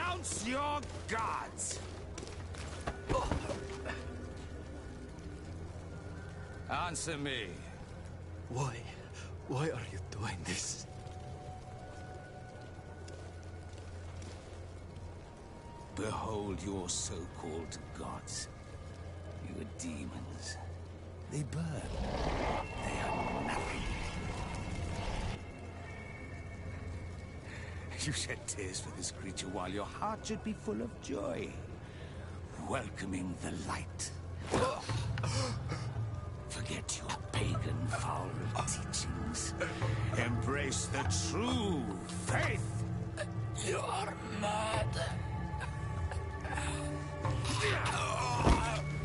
Renounce your gods! Answer me. Why? Why are you doing this? Behold your so-called gods. You are demons. They burn. They are nothing. You shed tears for this creature while your heart should be full of joy, welcoming the light. Forget your pagan foul teachings. Embrace the true faith. You are mad.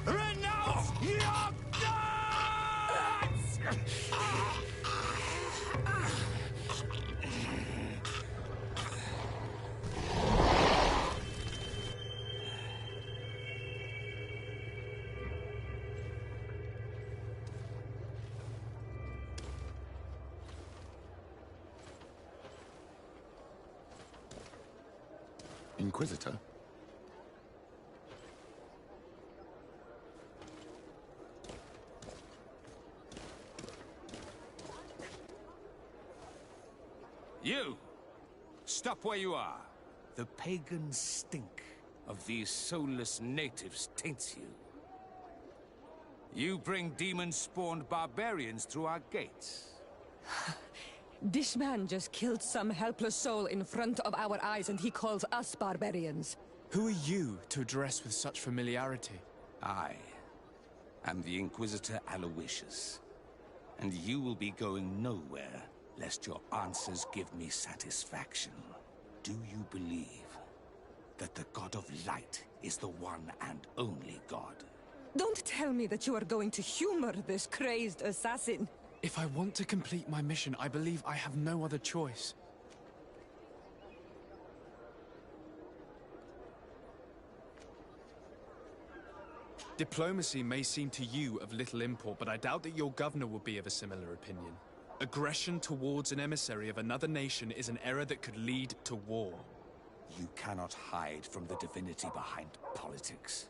Renounce your gods! Inquisitor? You! Stop where you are. The pagan stink of these soulless natives taints you. You bring demon-spawned barbarians through our gates. This man just killed some helpless soul in front of our eyes, and he calls us barbarians. Who are you to address with such familiarity? I am the Inquisitor Aloysius, and you will be going nowhere lest your answers give me satisfaction. Do you believe that the God of Light is the one and only God? Don't tell me that you are going to humor this crazed assassin. If I want to complete my mission, I believe I have no other choice. Diplomacy may seem to you of little import, but I doubt that your governor will be of a similar opinion. Aggression towards an emissary of another nation is an error that could lead to war. You cannot hide from the divinity behind politics.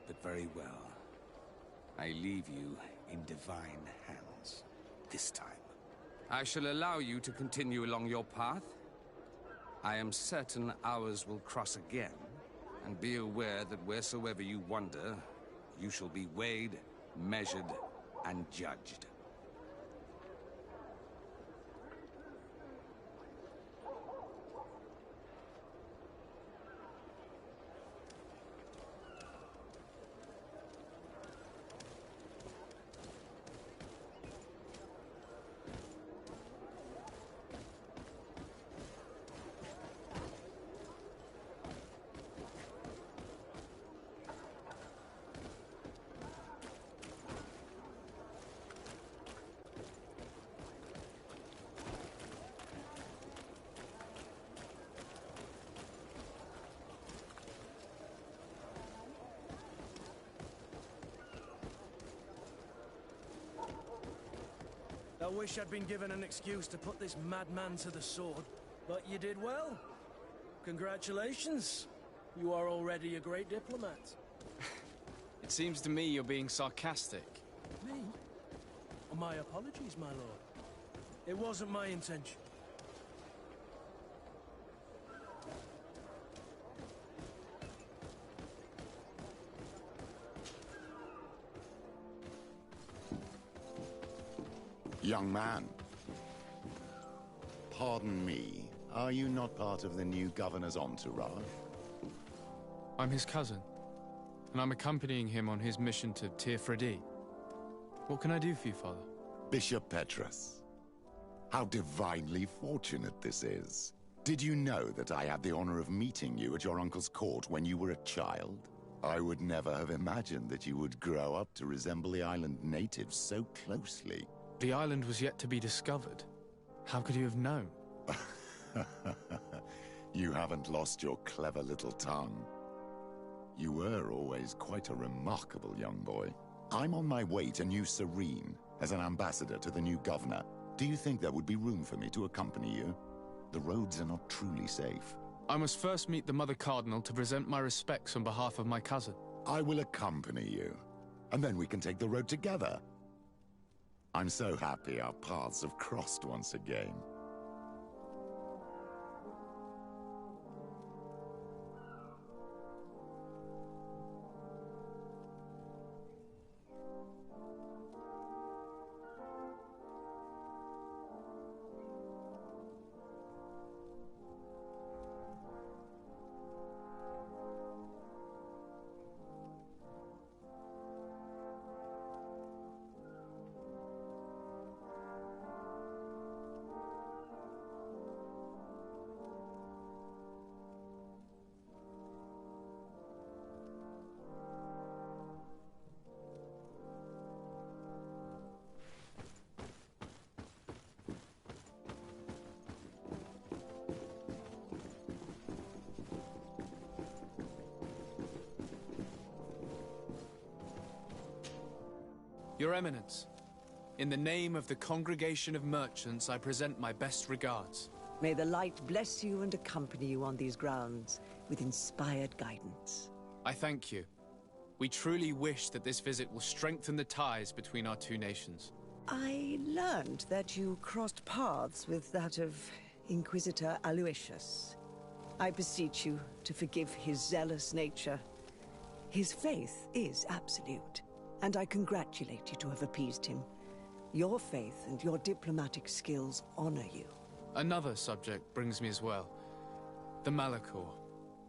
But very well. I leave you in divine hands. This time. I shall allow you to continue along your path. I am certain ours will cross again. And be aware that wheresoever you wander, you shall be weighed, measured, and judged. I wish I'd been given an excuse to put this madman to the sword, but you did well. Congratulations. You are already a great diplomat. It seems to me you're being sarcastic. Me? Oh, my apologies, my lord. It wasn't my intention. Young man. Pardon me, are you not part of the new governor's entourage? I'm his cousin, and I'm accompanying him on his mission to 𝓙𝓸𝓷𝓪. What can I do for you, Father? Bishop Petrus. How divinely fortunate this is. Did you know that I had the honor of meeting you at your uncle's court when you were a child? I would never have imagined that you would grow up to resemble the island natives so closely. The island was yet to be discovered. How could you have known? You haven't lost your clever little tongue. You were always quite a remarkable young boy. I'm on my way to New 𝓙𝓸𝓷𝓪 as an ambassador to the new governor. Do you think there would be room for me to accompany you? The roads are not truly safe. I must first meet the Mother Cardinal to present my respects on behalf of my cousin. I will accompany you, and then we can take the road together. I'm so happy our paths have crossed once again. Your Eminence, in the name of the Congregation of Merchants, I present my best regards. May the light bless you and accompany you on these grounds with inspired guidance. I thank you. We truly wish that this visit will strengthen the ties between our two nations. I learned that you crossed paths with that of Inquisitor Aloysius. I beseech you to forgive his zealous nature. His faith is absolute, and I congratulate you to have appeased him. Your faith and your diplomatic skills honor you. Another subject brings me as well. The Malachor,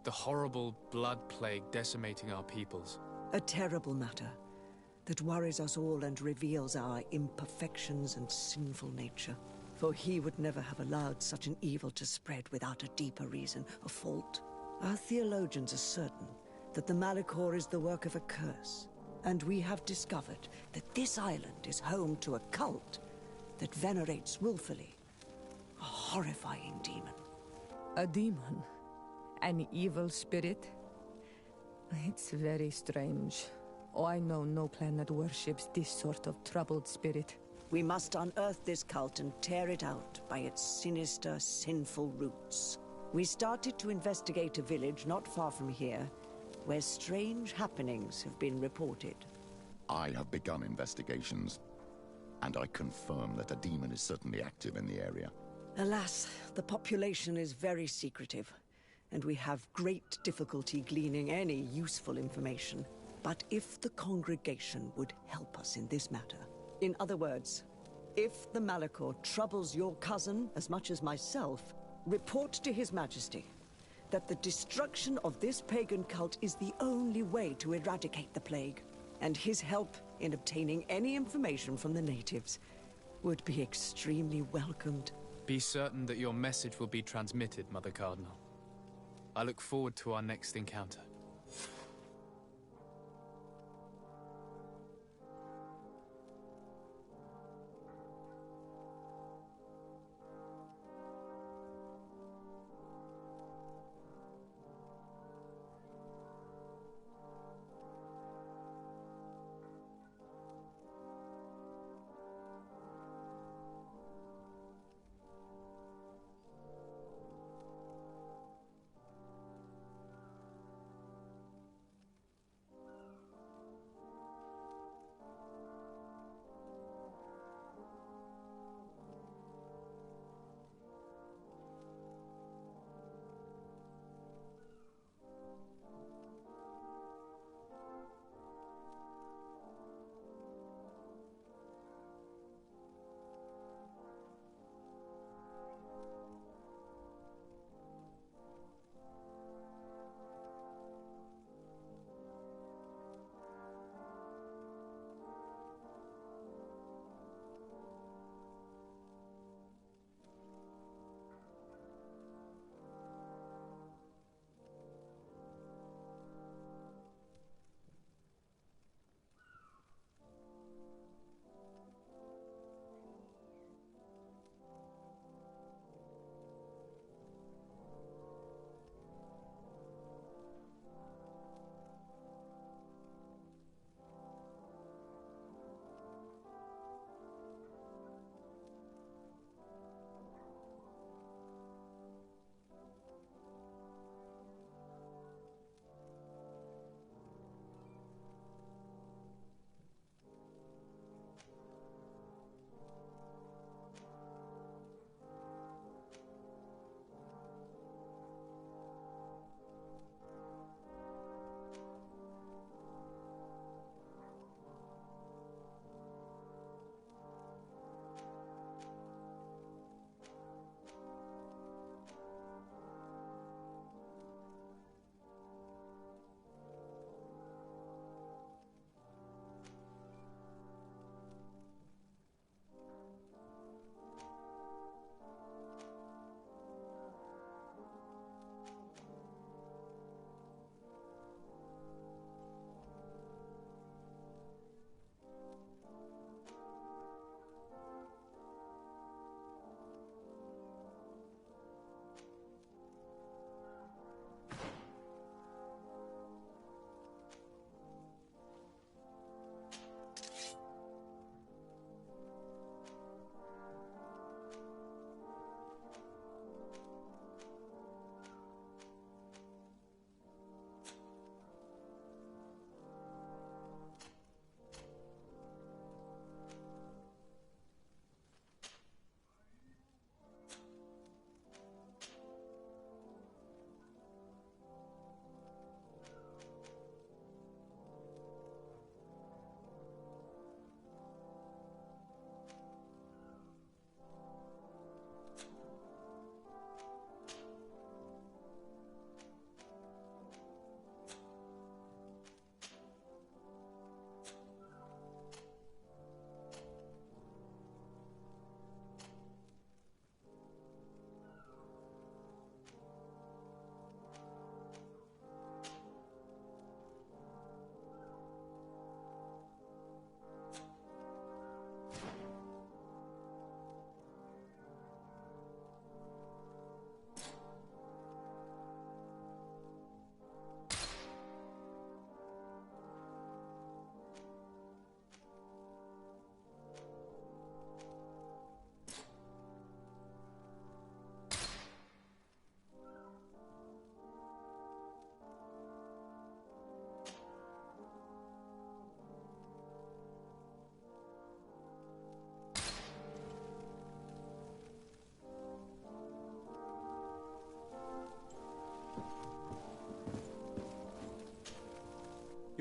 the horrible blood plague decimating our peoples. A terrible matter that worries us all and reveals our imperfections and sinful nature. For he would never have allowed such an evil to spread without a deeper reason, a fault. Our theologians are certain that the Malachor is the work of a curse, and we have discovered that this island is home to a cult that venerates willfully a horrifying demon. A demon? An evil spirit? It's very strange. Oh, I know no clan that worships this sort of troubled spirit. We must unearth this cult and tear it out by its sinister, sinful roots. We started to investigate a village not far from here, where strange happenings have been reported. I have begun investigations, and I confirm that a demon is certainly active in the area. Alas, the population is very secretive, and we have great difficulty gleaning any useful information. But if the congregation would help us in this matter, in other words, if the Malachor troubles your cousin as much as myself, report to His Majesty that the destruction of this pagan cult is the only way to eradicate the plague, and his help in obtaining any information from the natives would be extremely welcomed. Be certain that your message will be transmitted, Mother Cardinal. I look forward to our next encounter.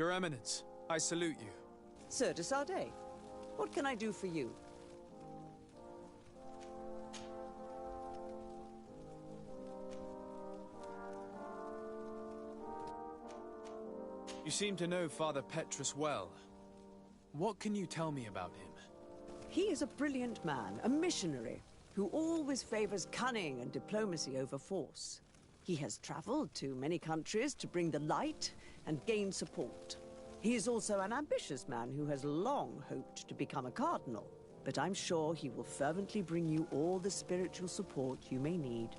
Your Eminence, I salute you. 𝓙𝓸𝓷𝓷, what can I do for you? You seem to know Father Petrus well. What can you tell me about him? He is a brilliant man, a missionary, who always favors cunning and diplomacy over force. He has traveled to many countries to bring the light and gain support. He is also an ambitious man who has long hoped to become a cardinal, but I'm sure he will fervently bring you all the spiritual support you may need.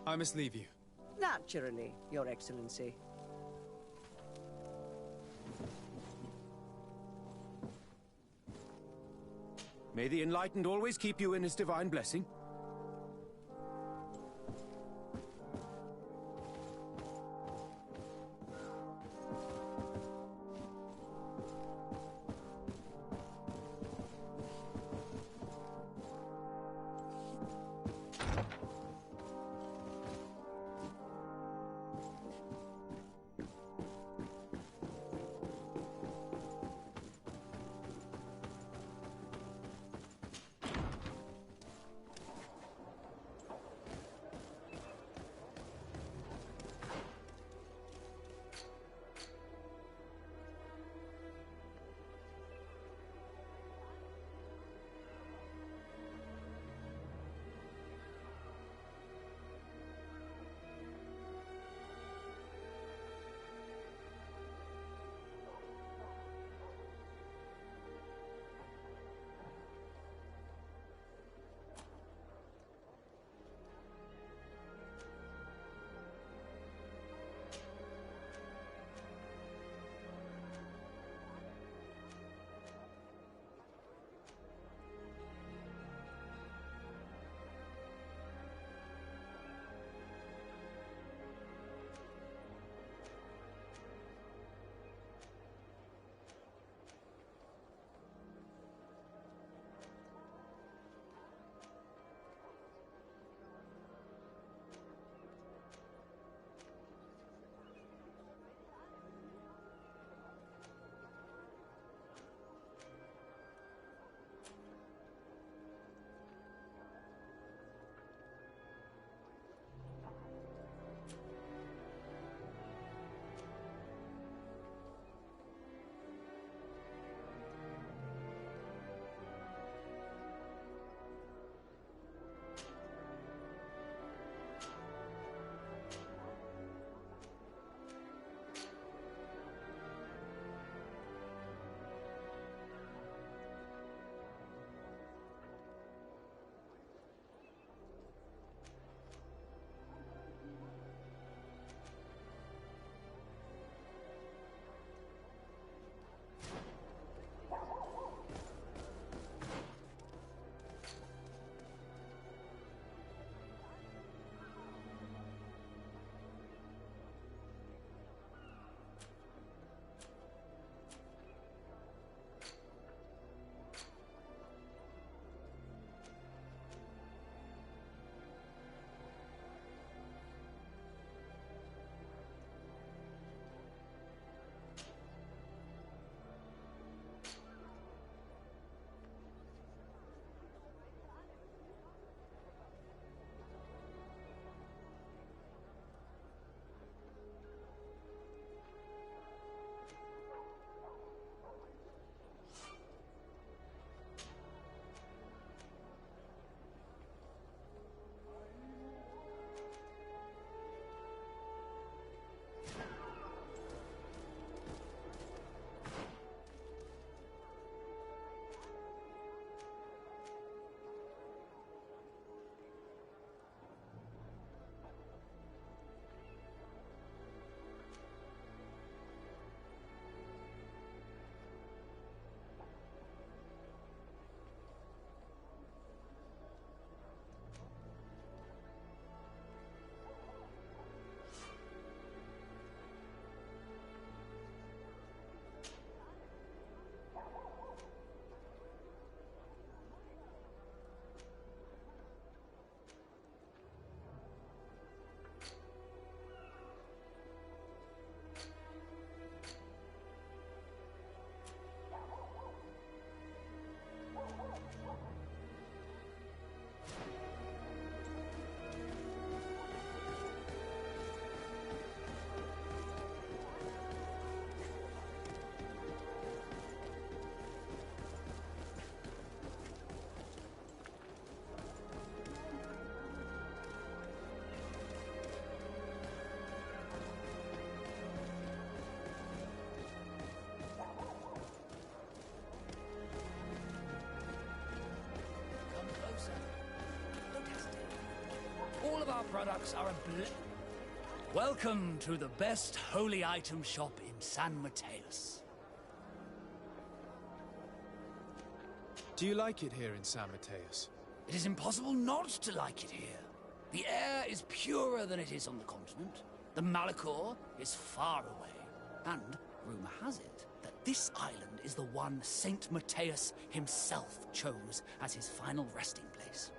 I must leave you. Naturally, Your Excellency. May the Enlightened always keep you in his divine blessing. products are Welcome to the best holy item shop in San Mateus. Do you like it here in San Mateus? It is impossible not to like it here. The air is purer than it is on the continent. The Malachor is far away. And rumor has it that this island is the one Saint Mateus himself chose as his final resting place.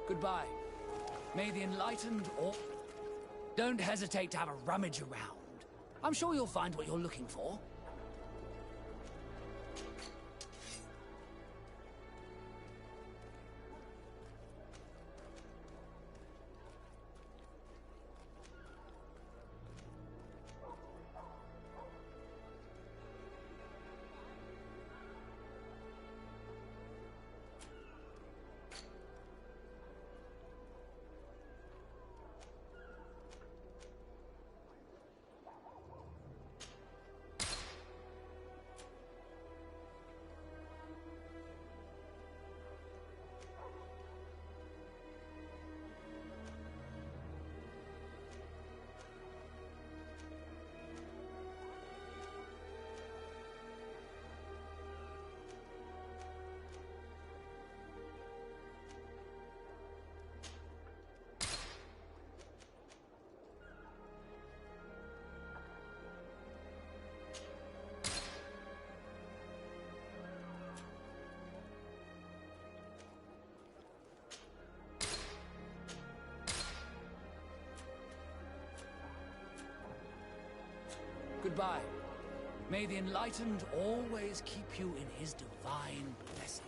Goodbye. May the enlightened or... Don't hesitate to have a rummage around. I'm sure you'll find what you're looking for. Goodbye. May the enlightened always keep you in his divine blessing.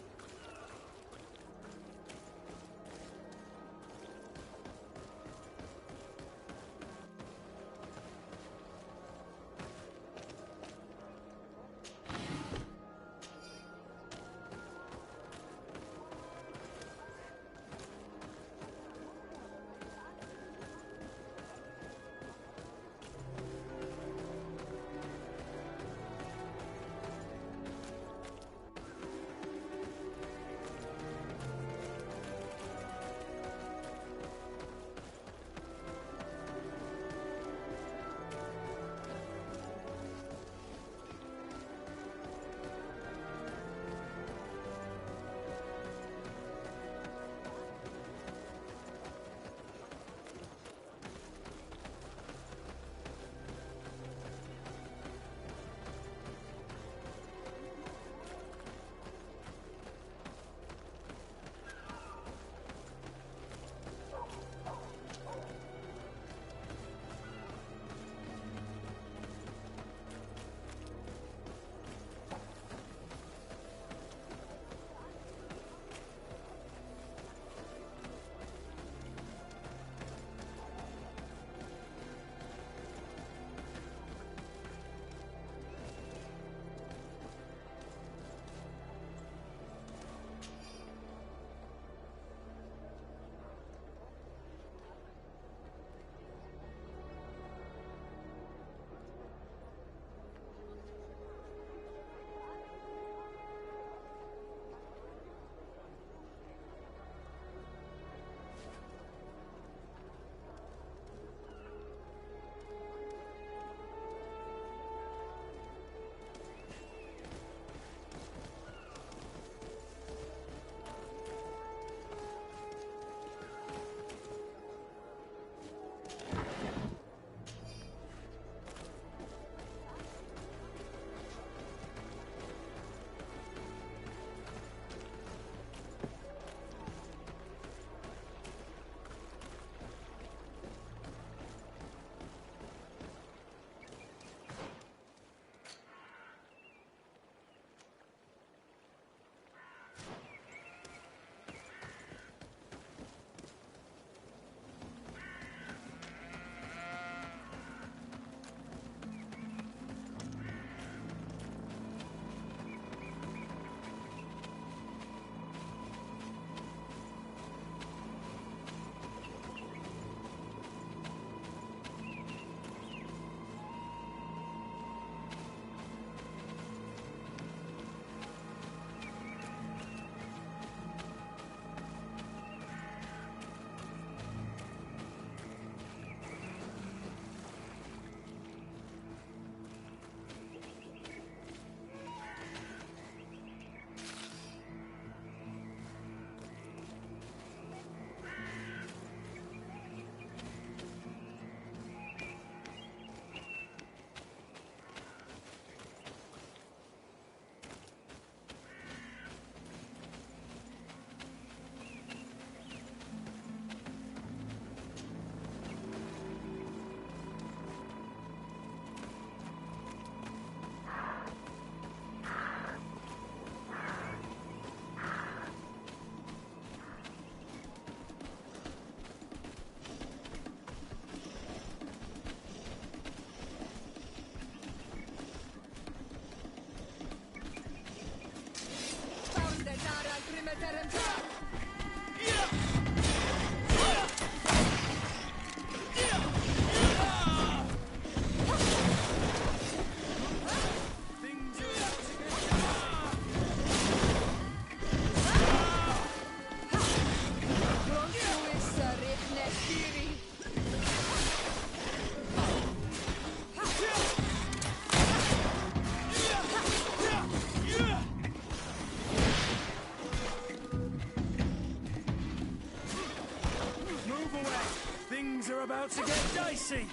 Things are about to get dicey!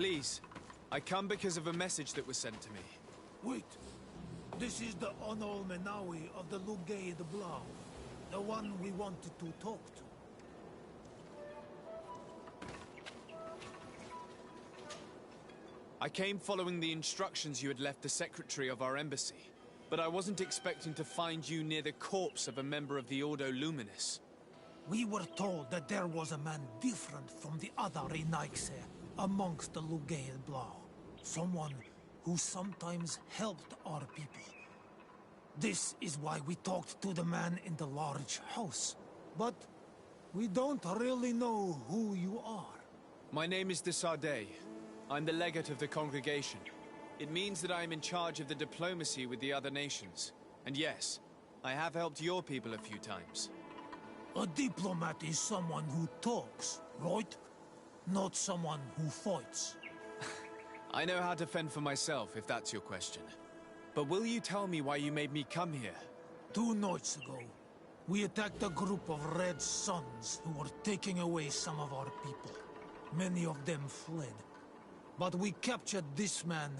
Please, I come because of a message that was sent to me. Wait. This is the Onol Menawi of the 𝓙𝓸𝓷𝓷, the one we wanted to talk to. I came following the instructions you had left the secretary of our embassy, but I wasn't expecting to find you near the corpse of a member of the Ordo Luminis. We were told that there was a man different from the other 𝓙𝓸𝓷𝓷𝓪 amongst the 𝓙𝓸𝓷𝓷. Someone who sometimes helped our people. This is why we talked to the man in the large house. But we don't really know who you are. My name is 𝓙𝓸𝓷𝓪𝓽𝓱𝓪𝓷. I'm the legate of the congregation. It means that I am in charge of the diplomacy with the other nations. And yes, I have helped your people a few times. A diplomat is someone who talks, right? Not someone who fights. I know how to fend for myself, if that's your question. But will you tell me why you made me come here? 2 nights ago, we attacked a group of Red Suns who were taking away some of our people. Many of them fled. But we captured this man,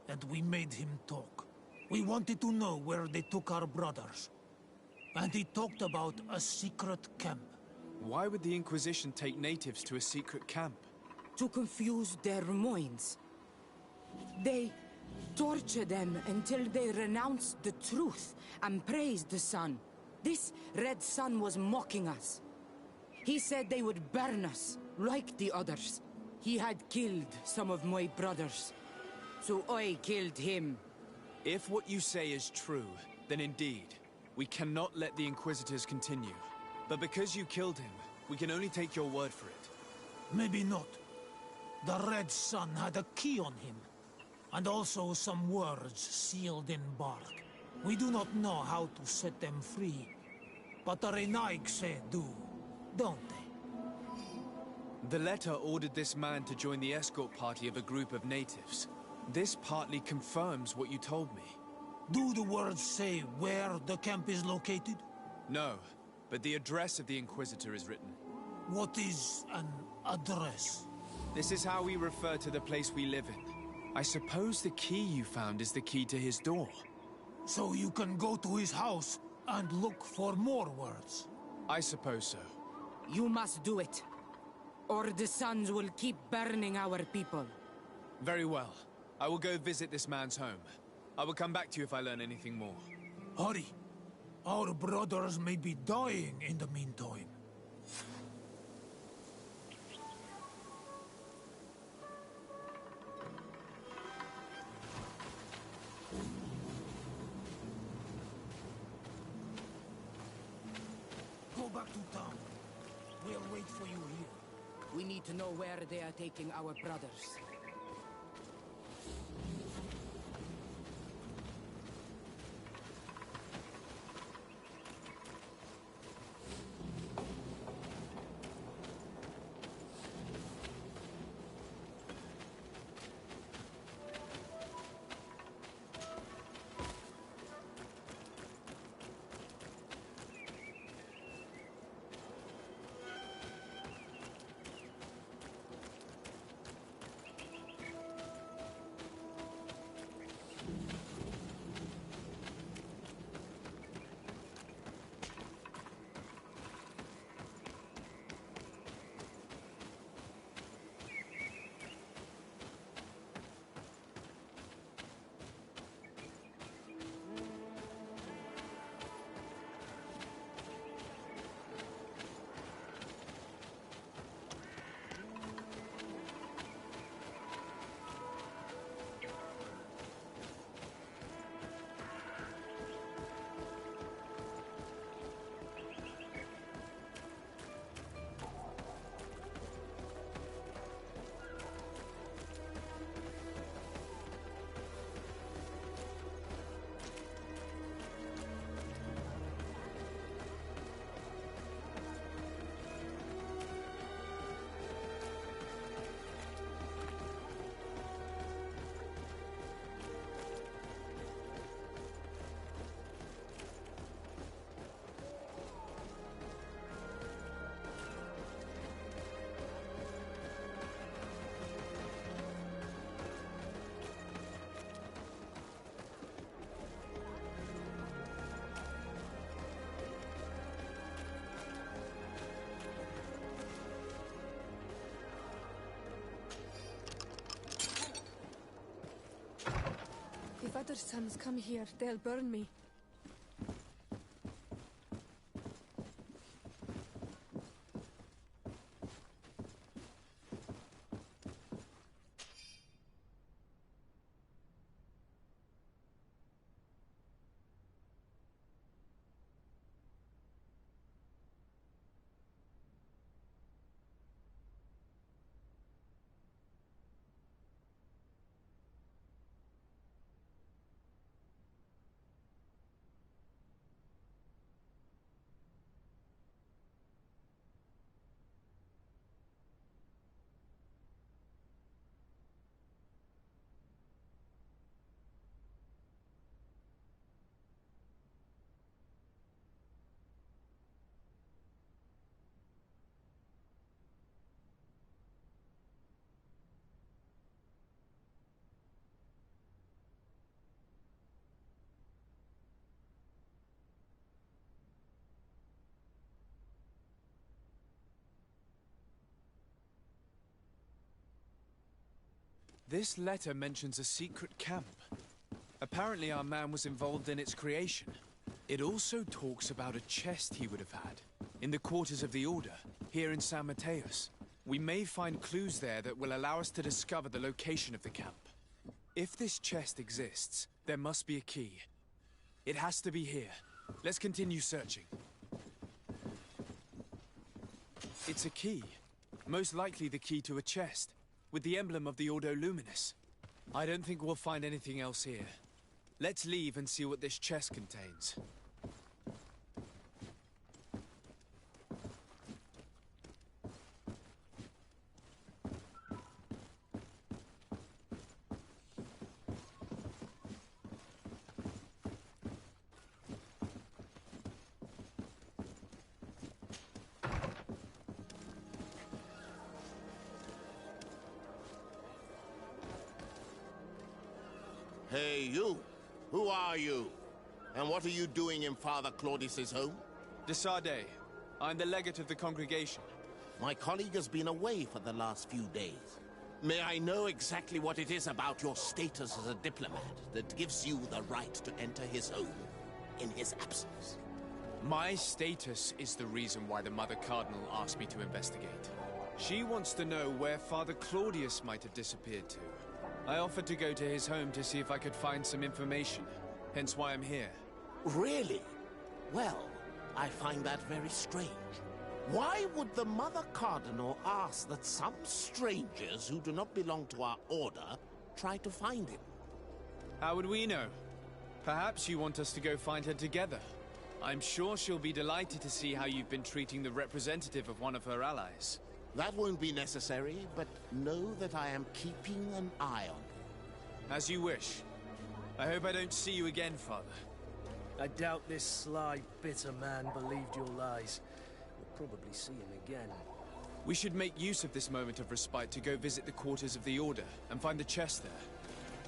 and we made him talk. We wanted to know where they took our brothers. And he talked about a secret camp. Why would the Inquisition take natives to a secret camp? To confuse their minds. They torture them until they renounce the truth and praise the sun. This Red Sun was mocking us. He said they would burn us, like the others. He had killed some of my brothers, so I killed him. If what you say is true, then indeed, we cannot let the Inquisitors continue. But because you killed him, we can only take your word for it. Maybe not. The Red Sun had a key on him, and also some words sealed in bark. We do not know how to set them free, but the 𝓙𝓸𝓷𝓷𝓪 do, don't they? The letter ordered this man to join the escort party of a group of natives. This partly confirms what you told me. Do the words say where the camp is located? No, but the address of the Inquisitor is written. What is an address? This is how we refer to the place we live in. I suppose the key you found is the key to his door. So you can go to his house and look for more words? I suppose so. You must do it, or the suns will keep burning our people. Very well. I will go visit this man's home. I will come back to you if I learn anything more. Hurry. Our brothers may be dying in the meantime. Go back to town. We'll wait for you here. We need to know where they are taking our brothers. other sons come here, they'll burn me. This letter mentions a secret camp. Apparently our man was involved in its creation. It also talks about a chest he would have had, in the quarters of the Order, here in San Mateus. We may find clues there that will allow us to discover the location of the camp. If this chest exists, there must be a key. It has to be here. Let's continue searching. It's a key. Most likely the key to a chest, with the emblem of the Ordo Luminis. I don't think we'll find anything else here. Let's leave and see what this chest contains. Hey, you! Who are you? And what are you doing in Father Claudius's home? 𝓙𝓸𝓷𝓷. I'm the legate of the congregation. My colleague has been away for the last few days. May I know exactly what it is about your status as a diplomat that gives you the right to enter his home in his absence? My status is the reason why the Mother Cardinal asked me to investigate. She wants to know where Father Claudius might have disappeared to. I offered to go to his home to see if I could find some information, hence why I'm here. Really? Well, I find that very strange. Why would the Mother Cardinal ask that some strangers who do not belong to our order try to find him? How would we know? Perhaps you want us to go find her together. I'm sure she'll be delighted to see how you've been treating the representative of one of her allies. That won't be necessary, but know that I am keeping an eye on you. As you wish. I hope I don't see you again, Father. I doubt this sly, bitter man believed your lies. We'll probably see him again. We should make use of this moment of respite to go visit the quarters of the Order and find the chest there.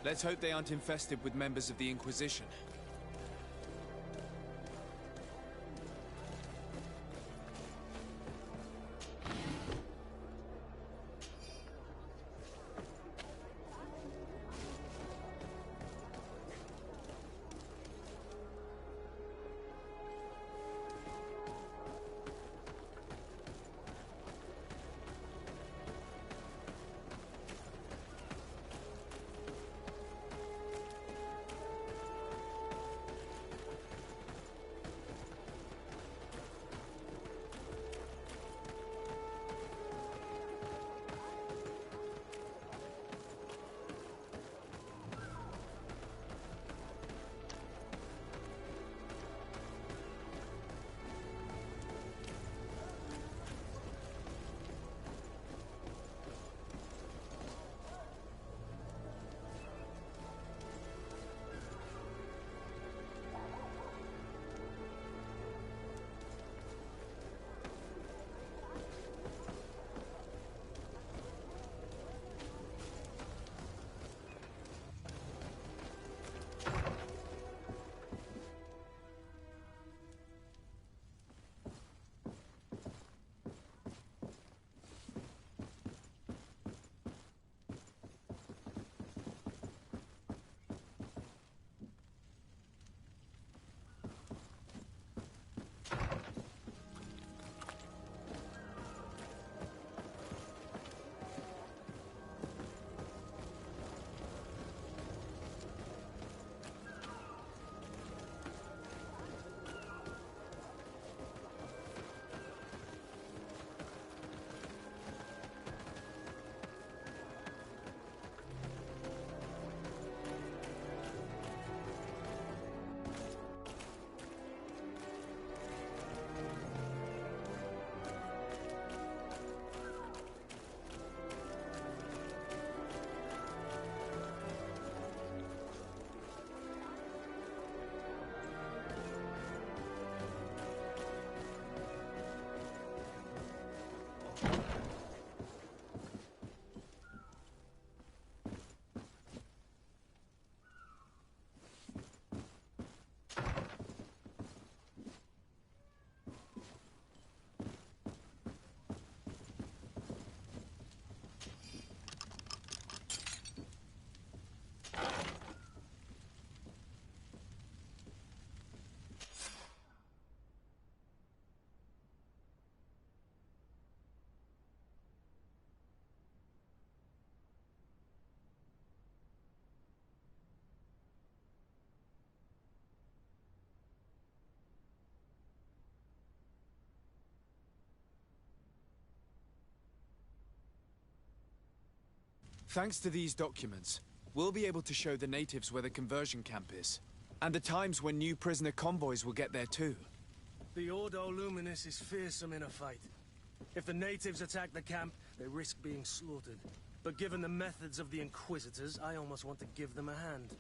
Let's hope they aren't infested with members of the Inquisition. Thanks to these documents, we'll be able to show the natives where the conversion camp is, and the times when new prisoner convoys will get there too. The Ordo Luminis is fearsome in a fight. If the natives attack the camp, they risk being slaughtered. But given the methods of the Inquisitors, I almost want to give them a hand.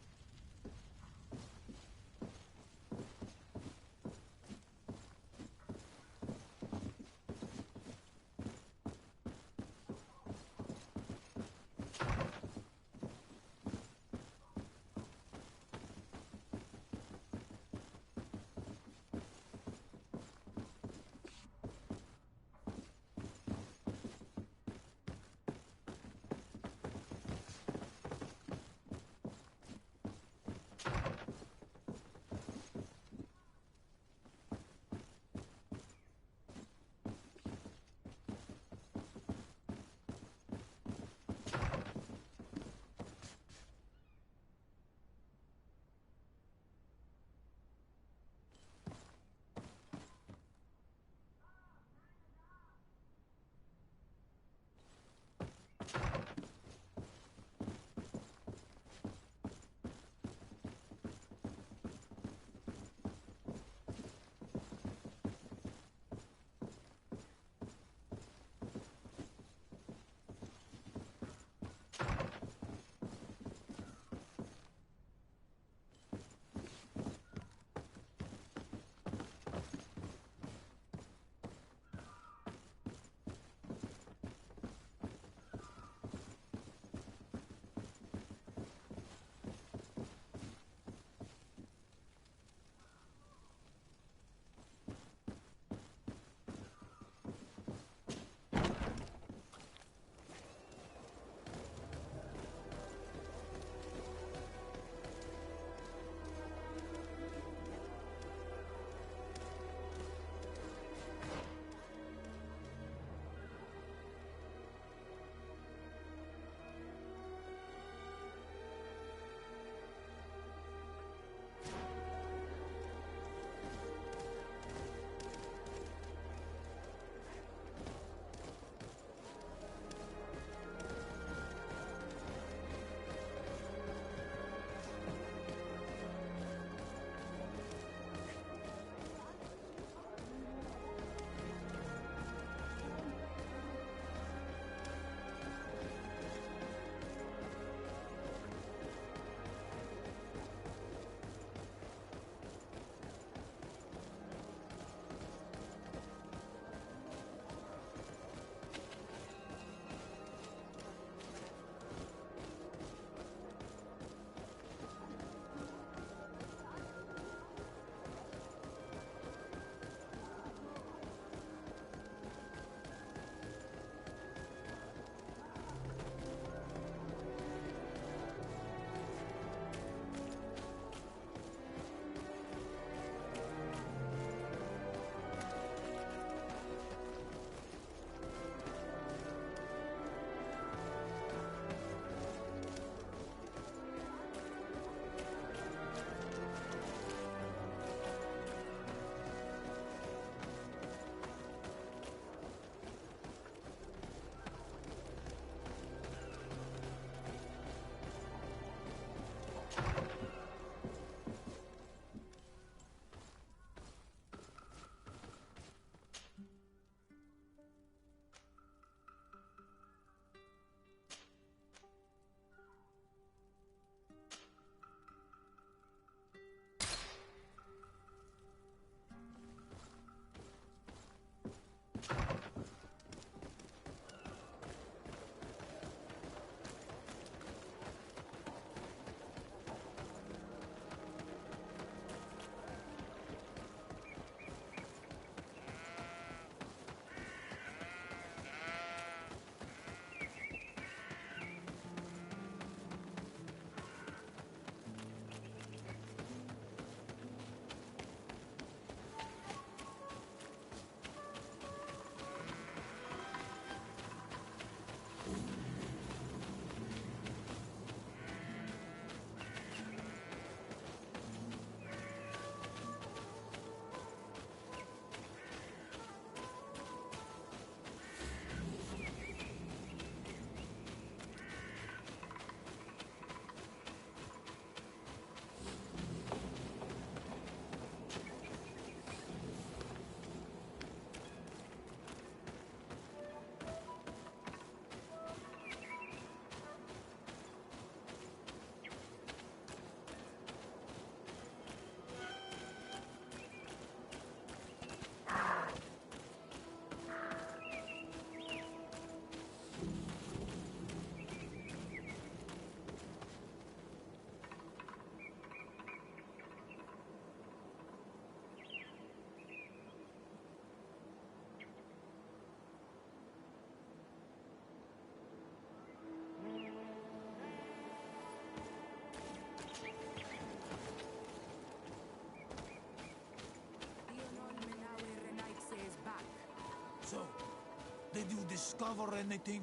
Did you discover anything?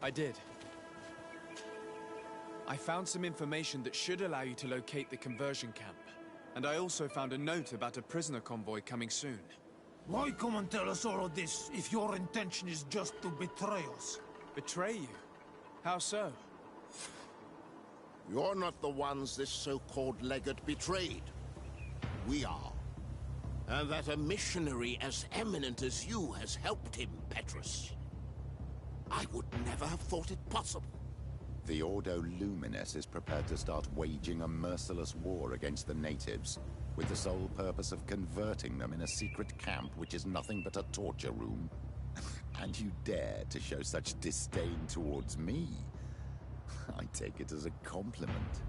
I did. I found some information that should allow you to locate the conversion camp. And I also found a note about a prisoner convoy coming soon. Why come and tell us all of this if your intention is just to betray us? Betray you? How so? You're not the ones this so-called legate betrayed. We are. And that a missionary as eminent as you has helped him, Petrus. I would never have thought it possible. The Ordo Luminis is prepared to start waging a merciless war against the natives, with the sole purpose of converting them in a secret camp which is nothing but a torture room. And you dare to show such disdain towards me? I take it as a compliment.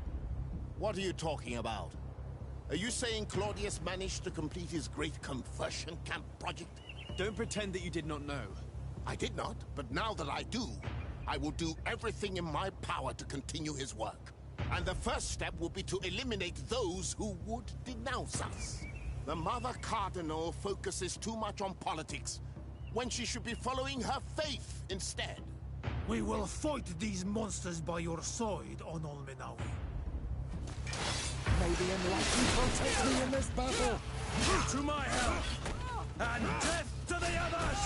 What are you talking about? Are you saying Claudius managed to complete his great conversion camp project? Don't pretend that you did not know. I did not, but now that I do, I will do everything in my power to continue his work. And the first step will be to eliminate those who would denounce us. The Mother Cardinal focuses too much on politics, when she should be following her faith instead. We will fight these monsters by your side, on Olmenawi. May the enlightened protect me in this battle! To my help! And death to the others!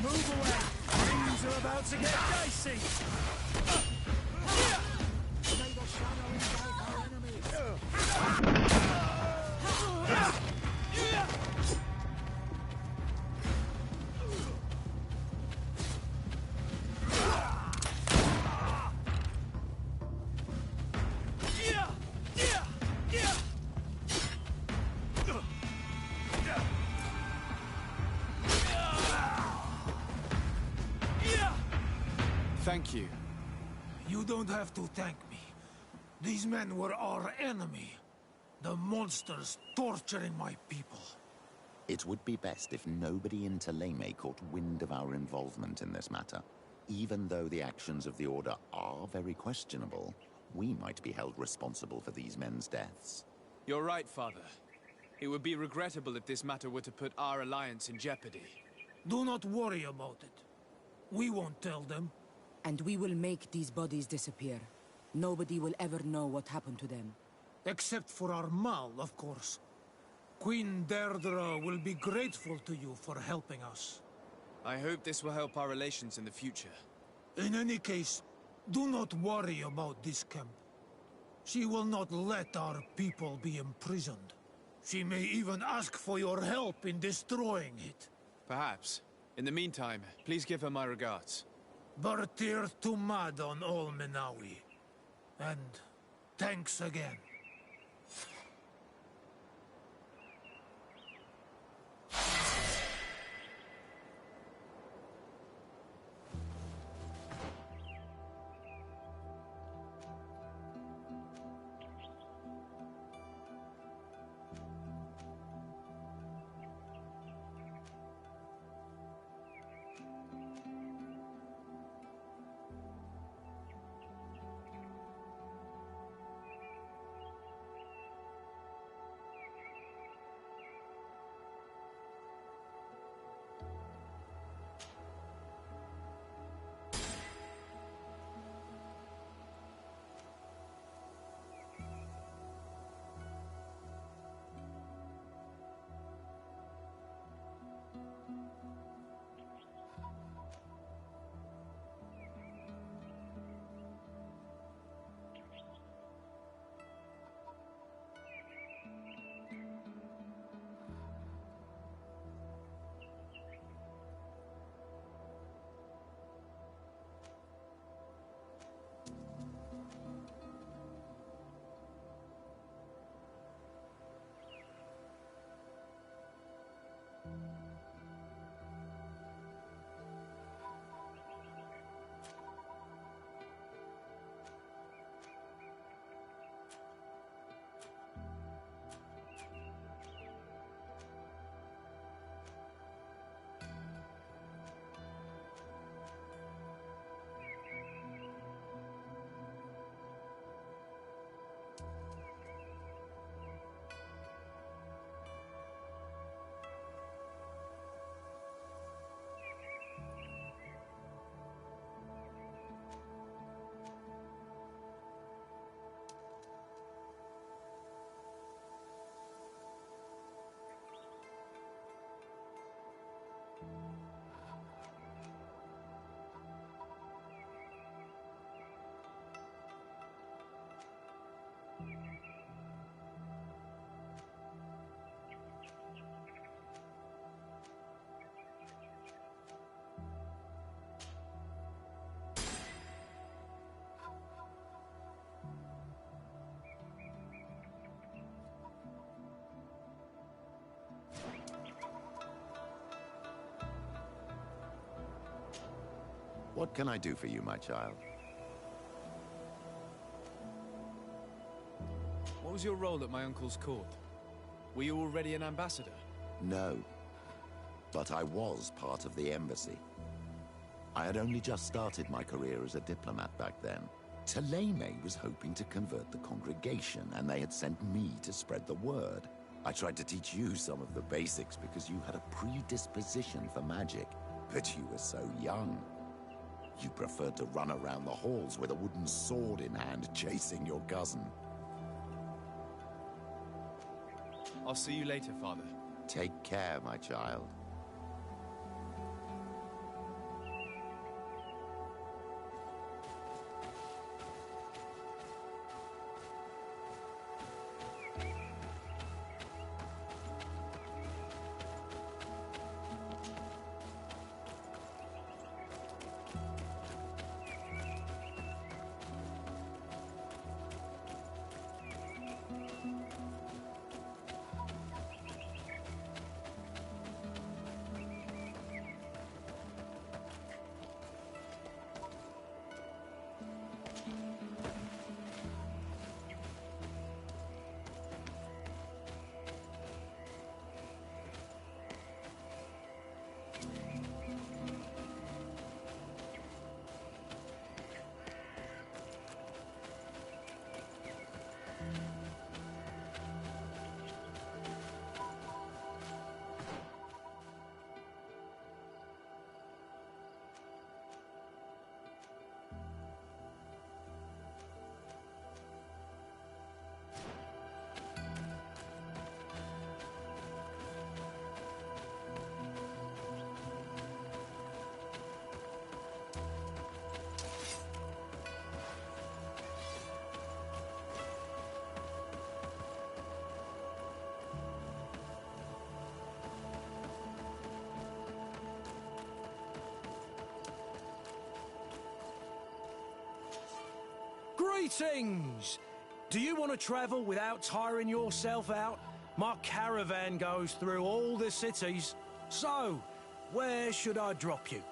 Move away! Things are about to get dicey! May the shadow engulf our enemies! Thank you. You don't have to thank me. These men were our enemy. The monsters torturing my people. It would be best if nobody in 𝓙𝓷𝓷𝓷 caught wind of our involvement in this matter. Even though the actions of the Order are very questionable, we might be held responsible for these men's deaths. You're right, Father. It would be regrettable if this matter were to put our alliance in jeopardy. Do not worry about it. We won't tell them. And we will make these bodies disappear. Nobody will ever know what happened to them. Except for our Mal, of course. Queen 𝓸𝓷𝓷 will be grateful to you for helping us. I hope this will help our relations in the future. In any case, do not worry about this camp. She will not let our people be imprisoned. She may even ask for your help in destroying it. Perhaps. In the meantime, please give her my regards. Bartir tumad on Olmenawi. And thanks again. What can I do for you, my child? What was your role at my uncle's court? Were you already an ambassador? No. But I was part of the embassy. I had only just started my career as a diplomat back then. 𝓙𝓸𝓷𝓷 was hoping to convert the congregation, and they had sent me to spread the word. I tried to teach you some of the basics because you had a predisposition for magic, but you were so young. You preferred to run around the halls with a wooden sword in hand, chasing your cousin. I'll see you later, Father. Take care, my child. Greetings! Do you want to travel without tiring yourself out? My caravan goes through all the cities. So, where should I drop you?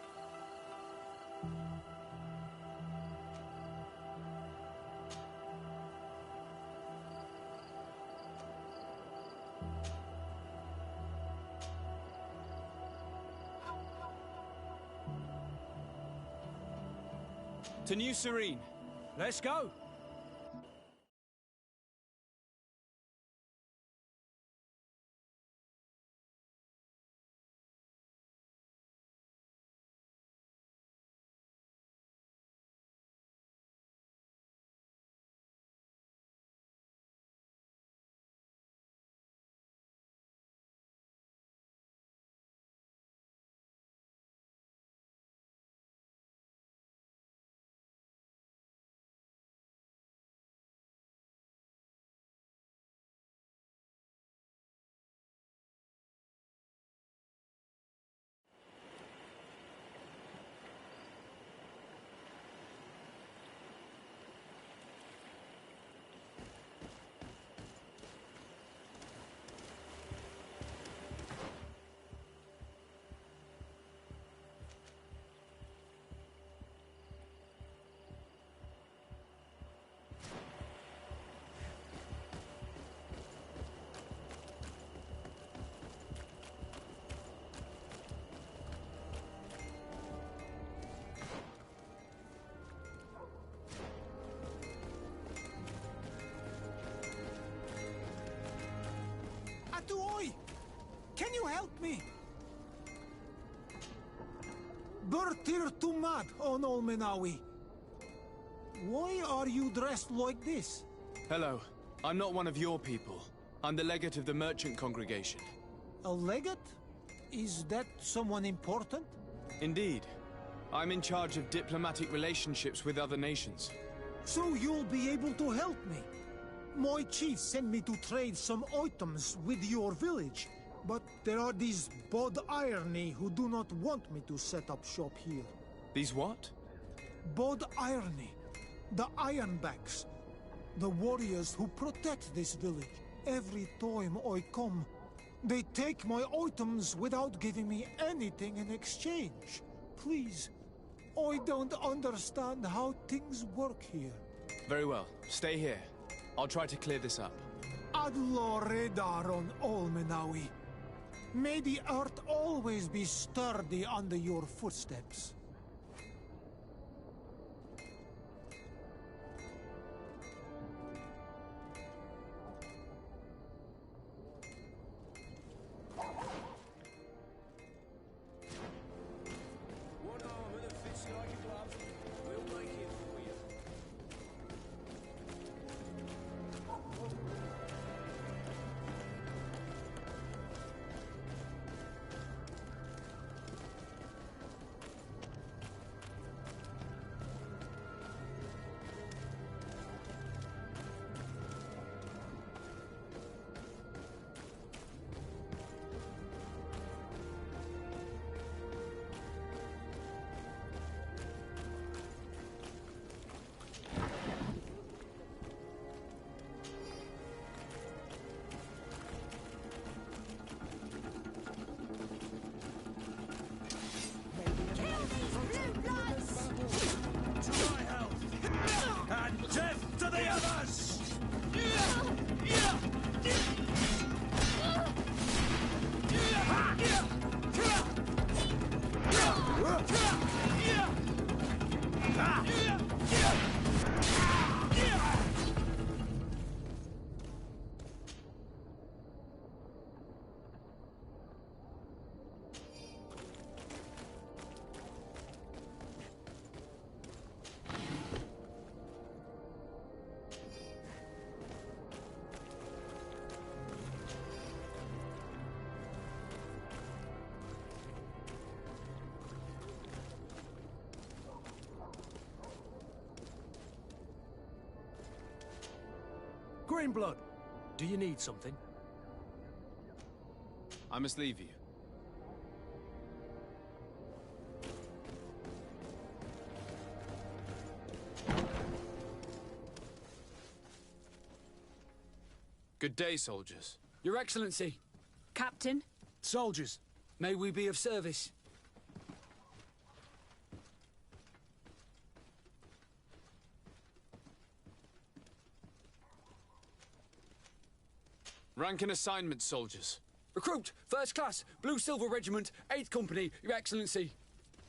To 𝓙𝓸𝓷𝓪𝓽𝓱𝓪𝓷. Let's go! Atuoi! Can you help me? 𝓙𝓸𝓷𝓪𝓽𝓱𝓪𝓷. Why are you dressed like this? Hello. I'm not one of your people. I'm the legate of the merchant congregation. A legate? Is that someone important? Indeed. I'm in charge of diplomatic relationships with other nations. So you'll be able to help me. My chief sent me to trade some items with your village, but there are these 𝓙𝓸𝓷𝓪𝓽𝓱𝓪𝓷 who do not want me to set up shop here. These what? 𝓙𝓸𝓷𝓪𝓽𝓱𝓪𝓷, the Ironbacks, the warriors who protect this village. Every time I come, they take my items without giving me anything in exchange. Please, I don't understand how things work here. Very well. Stay here. I'll try to clear this up. 𝓙𝓸𝓷𝓷𝓪𝓽𝓱𝓪𝓷. May the earth always be sturdy under your footsteps. One armor that fits you like a glove. We'll make it for you. To my health! And death to the others! Greenblood, do you need something? I must leave you. Good day, soldiers. Your Excellency. Captain? Soldiers. May we be of service? Rank and assignment, soldiers. Recruit, First Class, Blue Silver Regiment, 8th Company, Your Excellency.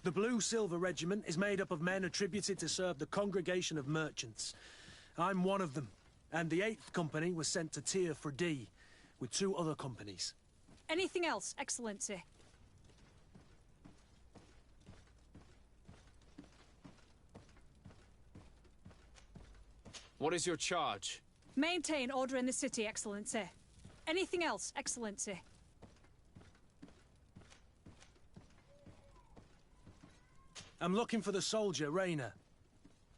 The Blue Silver Regiment is made up of men attributed to serve the Congregation of Merchants. I'm one of them, and the 8th Company was sent to 𝓙𝓸𝓷𝓪 with 2 other companies. Anything else, Excellency? What is your charge? Maintain order in the city, Excellency. Anything else, Excellency? I'm looking for the soldier, Rayner.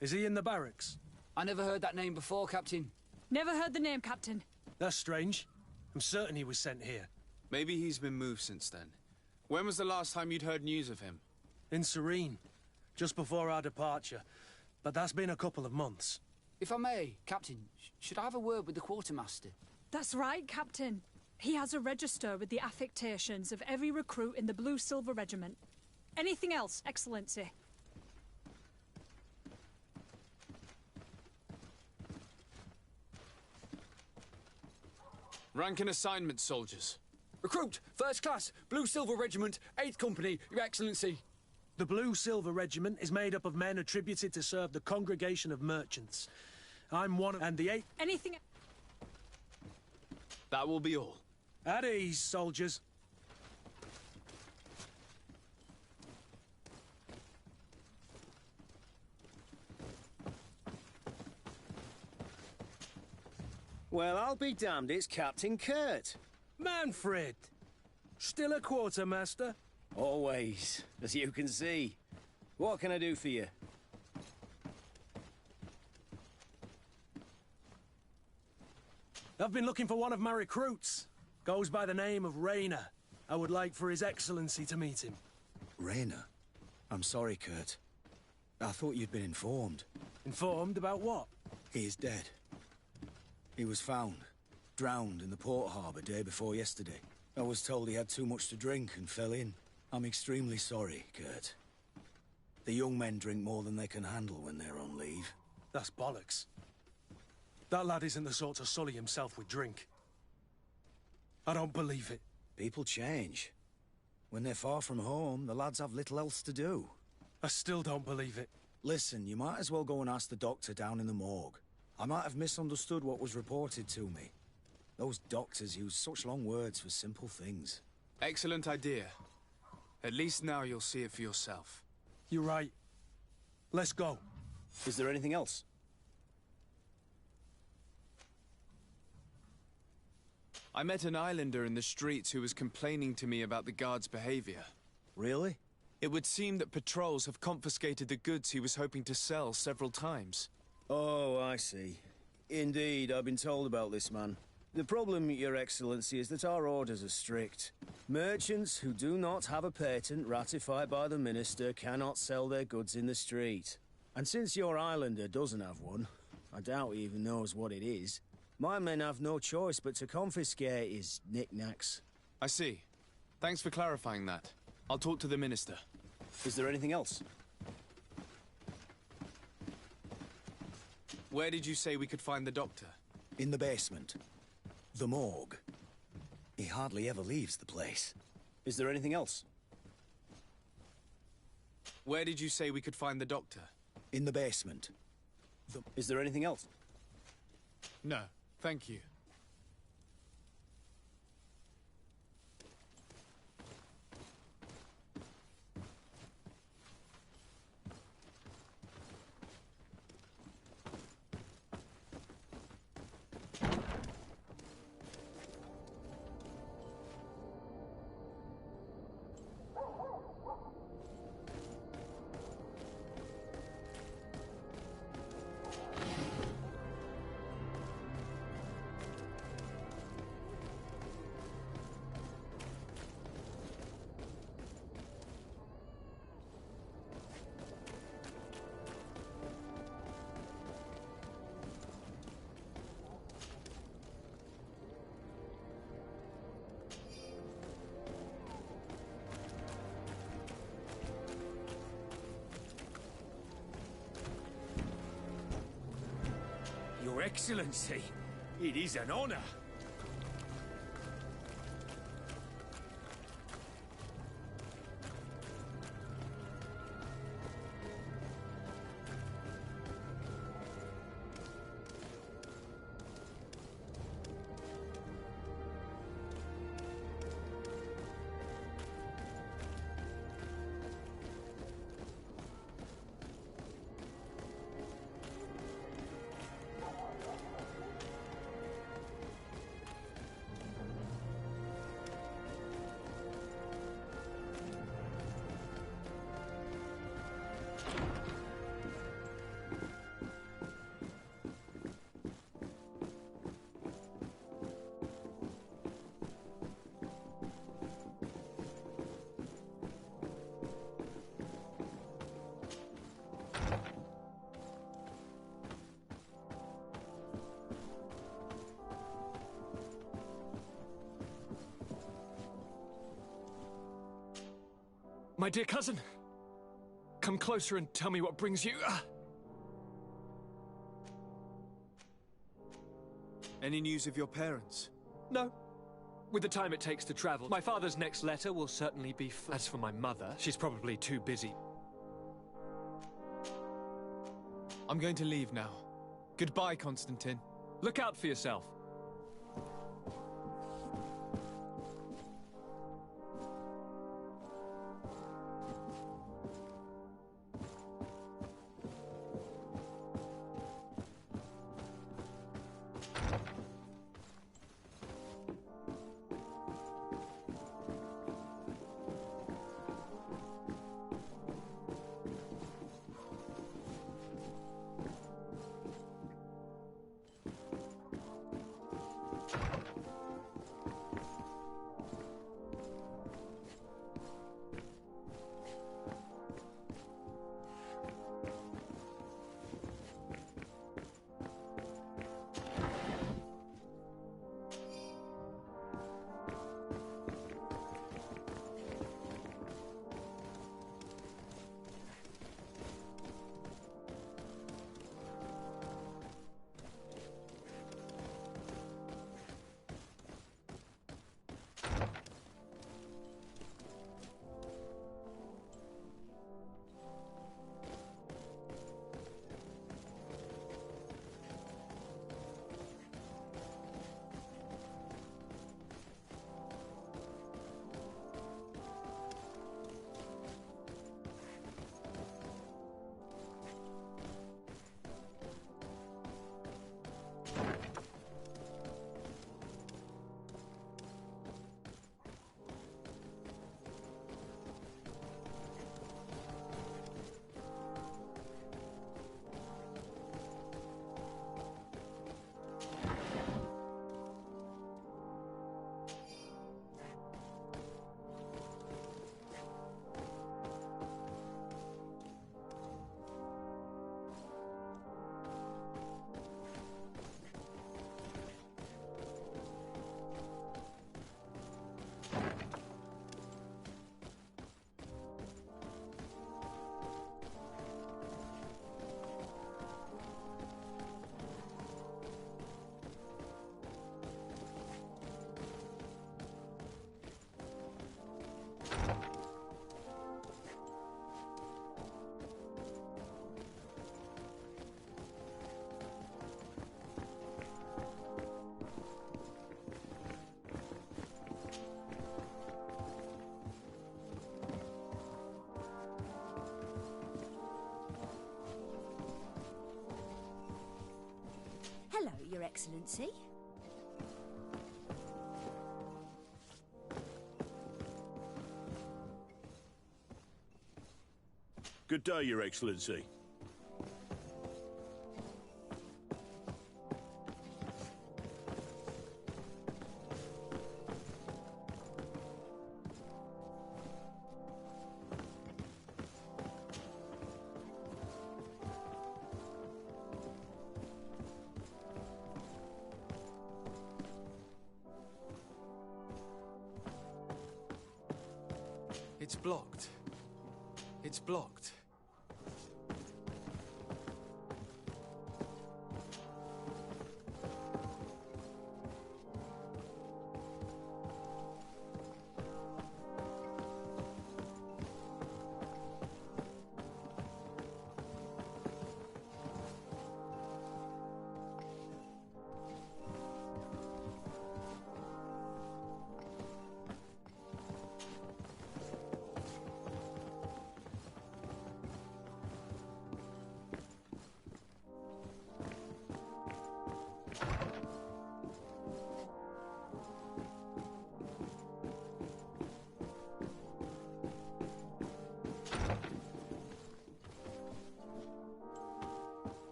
Is he in the barracks? I never heard that name before, Captain. Never heard the name, Captain. That's strange. I'm certain he was sent here. Maybe he's been moved since then. When was the last time you'd heard news of him? In Serene, just before our departure. But that's been a couple of months. If I may, Captain, should I have a word with the quartermaster? That's right, Captain. He has a register with the affectations of every recruit in the Blue Silver Regiment. Anything else, Excellency? Rank and assignment, soldiers. Recruit, First Class, Blue Silver Regiment, 8th Company, Your Excellency. The Blue Silver Regiment is made up of men attributed to serve the Congregation of Merchants. I'm one of... and the 8th... Anything... That will be all. At ease, soldiers. Well, I'll be damned, it's Captain Kurt. Manfred! Still a quartermaster? Always, as you can see. What can I do for you? I've been looking for one of my recruits. Goes by the name of Rayner. I would like for His Excellency to meet him. Rayner? I'm sorry, Kurt. I thought you'd been informed. Informed about what? He is dead. He was found, drowned in the port harbour day before yesterday. I was told he had too much to drink and fell in. I'm extremely sorry, Kurt. The young men drink more than they can handle when they're on leave. That's bollocks. That lad isn't the sort to sully himself with drink. I don't believe it. People change. When they're far from home, the lads have little else to do. I still don't believe it. Listen, you might as well go and ask the doctor down in the morgue. I might have misunderstood what was reported to me. Those doctors use such long words for simple things. Excellent idea. At least now you'll see it for yourself. You're right. Let's go. Is there anything else? I met an islander in the streets who was complaining to me about the guards' behavior. Really? It would seem that patrols have confiscated the goods he was hoping to sell several times. Oh, I see. Indeed, I've been told about this man. The problem, Your Excellency, is that our orders are strict. Merchants who do not have a patent ratified by the Minister cannot sell their goods in the street. And since your islander doesn't have one, I doubt he even knows what it is, my men have no choice but to confiscate his knickknacks. I see. Thanks for clarifying that. I'll talk to the Minister. Is there anything else? Where did you say we could find the doctor? In the basement. The morgue. He hardly ever leaves the place. Is there anything else? Where did you say we could find the doctor? In the basement. Is there anything else? No, thank you. Your Excellency, it is an honor. My dear cousin, come closer and tell me what brings you. Any news of your parents? No. With the time it takes to travel, my father's next letter will certainly be as for my mother, she's probably too busy. I'm going to leave now. Goodbye, Constantine. Look out for yourself. Excellency. Good day, Your Excellency. It's blocked. It's blocked.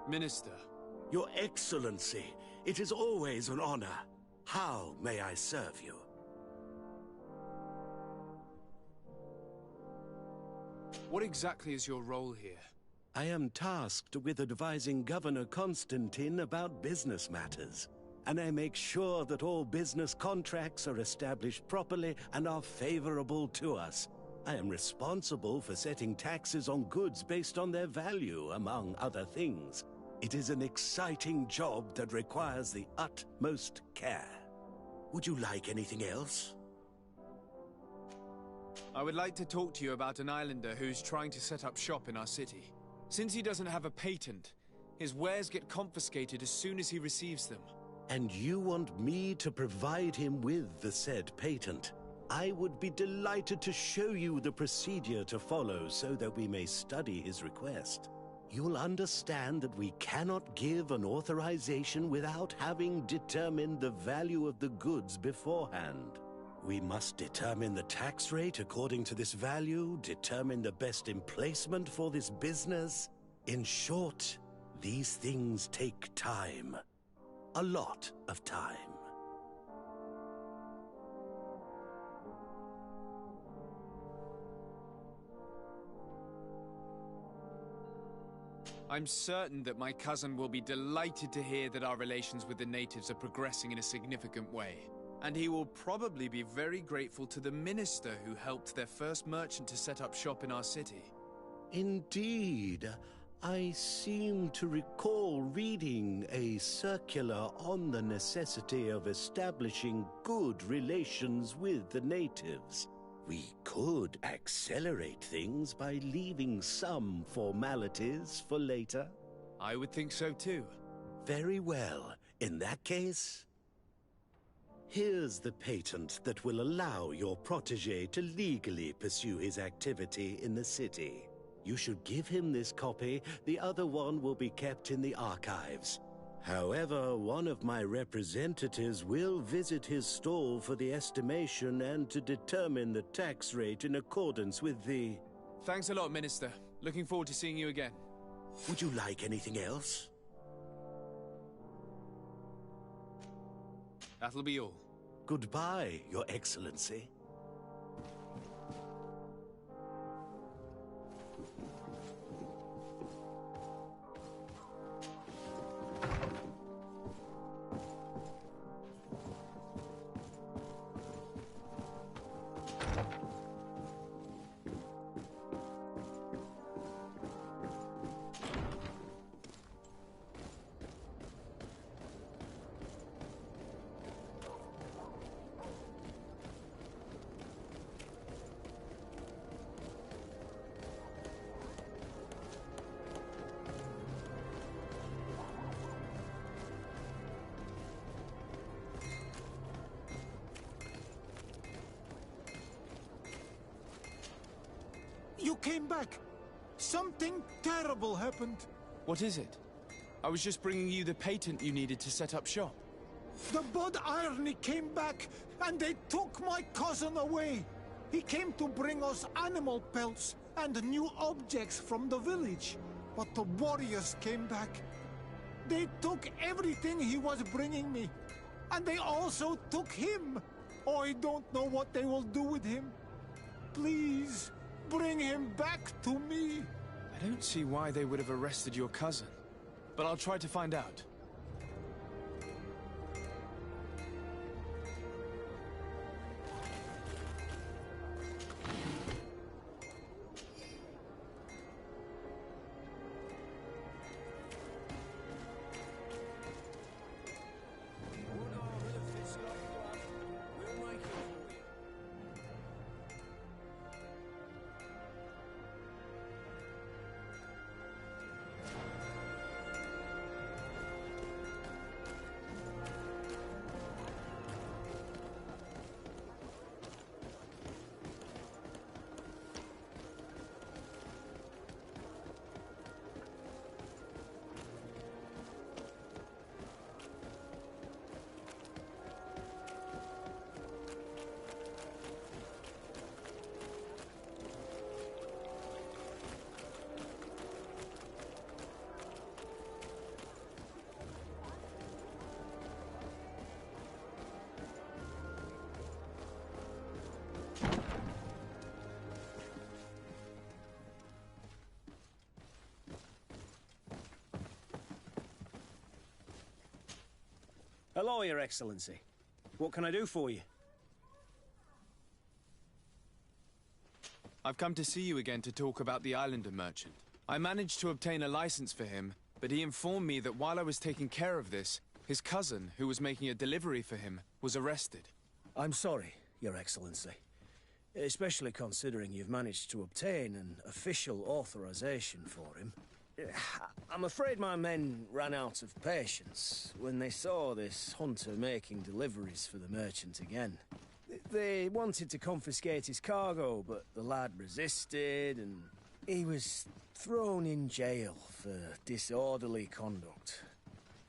Minister. Your Excellency, it is always an honor. How may I serve you? What exactly is your role here? I am tasked with advising Governor Constantine about business matters, and I make sure that all business contracts are established properly and are favorable to us. I am responsible for setting taxes on goods based on their value, among other things. It is an exciting job that requires the utmost care. Would you like anything else? I would like to talk to you about an islander who's trying to set up shop in our city. Since he doesn't have a patent, his wares get confiscated as soon as he receives them. And you want me to provide him with the said patent? I would be delighted to show you the procedure to follow so that we may study his request. You'll understand that we cannot give an authorization without having determined the value of the goods beforehand. We must determine the tax rate according to this value, determine the best emplacement for this business. In short, these things take time. A lot of time. I'm certain that my cousin will be delighted to hear that our relations with the natives are progressing in a significant way. And he will probably be very grateful to the minister who helped their first merchant to set up shop in our city. Indeed. I seem to recall reading a circular on the necessity of establishing good relations with the natives. We could accelerate things by leaving some formalities for later. I would think so too. Very well. In that case, here's the patent that will allow your protege to legally pursue his activity in the city. You should give him this copy. The other one will be kept in the archives. However, one of my representatives will visit his stall for the estimation and to determine the tax rate in accordance with the... Thanks a lot, Minister. Looking forward to seeing you again. Would you like anything else? That'll be all. Goodbye, Your Excellency. came back. Something terrible happened. What is it? I was just bringing you the patent you needed to set up shop. The 𝓙𝓷𝓷𝓪𝓽𝓱𝓪𝓷 came back, and they took my cousin away. He came to bring us animal pelts and new objects from the village. But the warriors came back. They took everything he was bringing me. And they also took him. I don't know what they will do with him. Please, bring him back to me. I don't see why they would have arrested your cousin. But I'll try to find out. Hello, Your Excellency. What can I do for you? I've come to see you again to talk about the Islander merchant. I managed to obtain a license for him, but he informed me that while I was taking care of this, his cousin, who was making a delivery for him, was arrested. I'm sorry, Your Excellency. Especially considering you've managed to obtain an official authorization for him. I'm afraid my men ran out of patience when they saw this hunter making deliveries for the merchant again. They wanted to confiscate his cargo, but the lad resisted, and he was thrown in jail for disorderly conduct.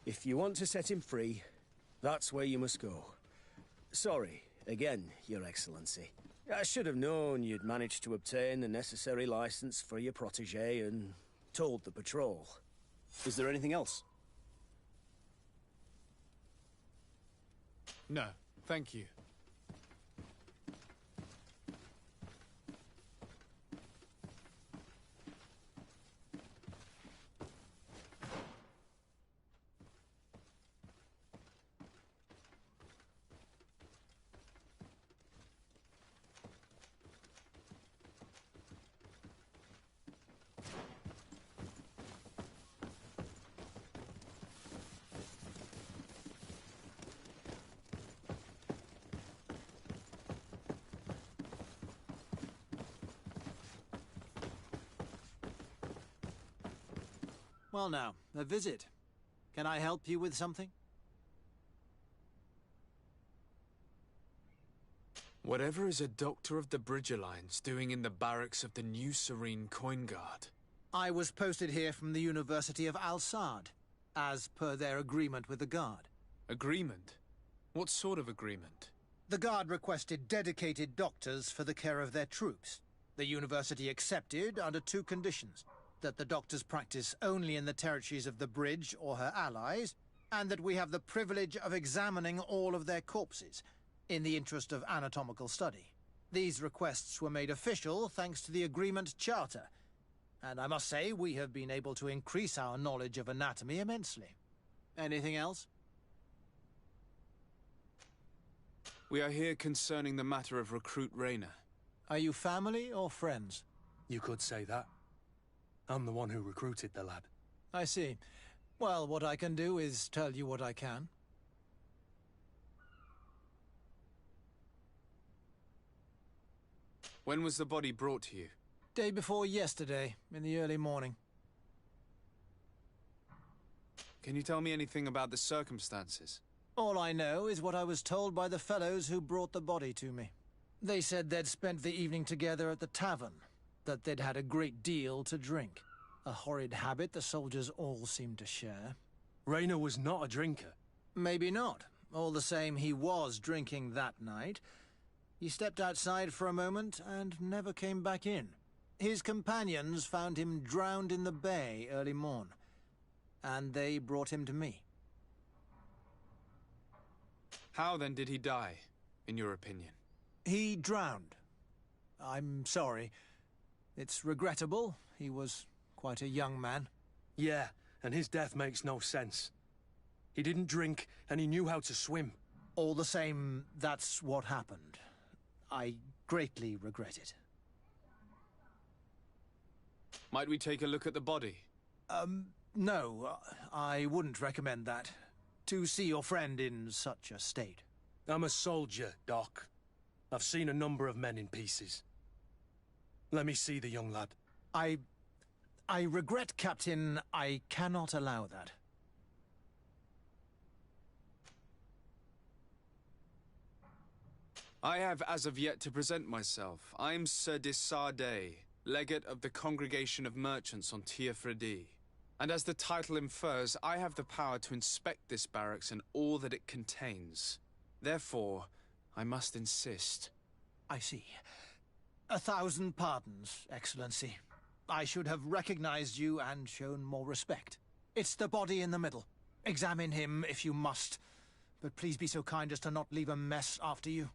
If you want to set him free, that's where you must go. Sorry, again, Your Excellency. I should have known you'd managed to obtain the necessary license for your protégé and told the patrol. Is there anything else? No, thank you. Well now, a visit. Can I help you with something? Whatever is a doctor of the 𝓙𝓷𝓷𝓷𝓪 doing in the barracks of the new 𝓙𝓸𝓷𝓪𝓽𝓱𝓪𝓷? I was posted here from the University of 𝓙𝓷𝓪𝓷, as per their agreement with the Guard. Agreement? What sort of agreement? The Guard requested dedicated doctors for the care of their troops. The University accepted under two conditions: that the doctors practice only in the territories of the Bridge or her allies, and that we have the privilege of examining all of their corpses, in the interest of anatomical study. These requests were made official thanks to the Agreement Charter, and I must say we have been able to increase our knowledge of anatomy immensely. Anything else? We are here concerning the matter of Recruit Rayner. Are you family or friends? You could say that. I'm the one who recruited the lad. I see. Well, what I can do is tell you what I can. When was the body brought to you? Day before yesterday, in the early morning. Can you tell me anything about the circumstances? All I know is what I was told by the fellows who brought the body to me. They said they'd spent the evening together at the tavern. that they'd had a great deal to drink. A horrid habit the soldiers all seemed to share. Raynor was not a drinker. Maybe not. All the same, he was drinking that night. He stepped outside for a moment and never came back in. His companions found him drowned in the bay early morn, and they brought him to me. How then did he die, in your opinion? He drowned. I'm sorry. It's regrettable. He was quite a young man. Yeah, and his death makes no sense. He didn't drink, and he knew how to swim. All the same, that's what happened. I greatly regret it. Might we take a look at the body? No, I wouldn't recommend that. To see your friend in such a state. I'm a soldier, Doc. I've seen a number of men in pieces. Let me see the young lad. I regret, Captain. I cannot allow that. I have as of yet to present myself. I'm 𝓙𝓸𝓷𝓷𝓷, legate of the Congregation of Merchants on 𝓙𝓸𝓷𝓷. And as the title infers, I have the power to inspect this barracks and all that it contains. Therefore, I must insist. I see. 1,000 pardons, Excellency. I should have recognized you and shown more respect. It's the body in the middle. Examine him if you must, but please be so kind as to not leave a mess after you.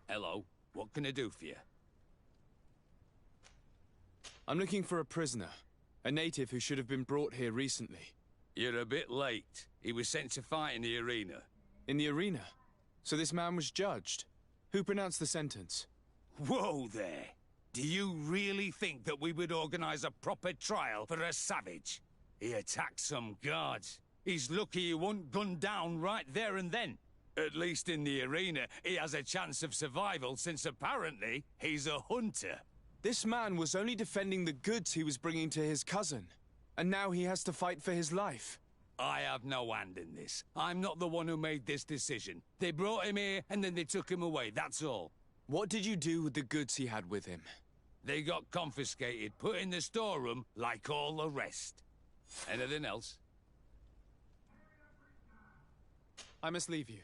Hello. What can I do for you? I'm looking for a prisoner. A native who should have been brought here recently. You're a bit late. He was sent to fight in the arena. In the arena? So this man was judged? Who pronounced the sentence? Whoa there! Do you really think that we would organize a proper trial for a savage? He attacked some guards. He's lucky he wasn't gunned down right there and then. At least in the arena, he has a chance of survival since apparently he's a hunter. This man was only defending the goods he was bringing to his cousin. And now he has to fight for his life. I have no hand in this. I'm not the one who made this decision. They brought him here, and then they took him away, that's all. What did you do with the goods he had with him? They got confiscated, put in the storeroom, like all the rest. Anything else? I must leave you.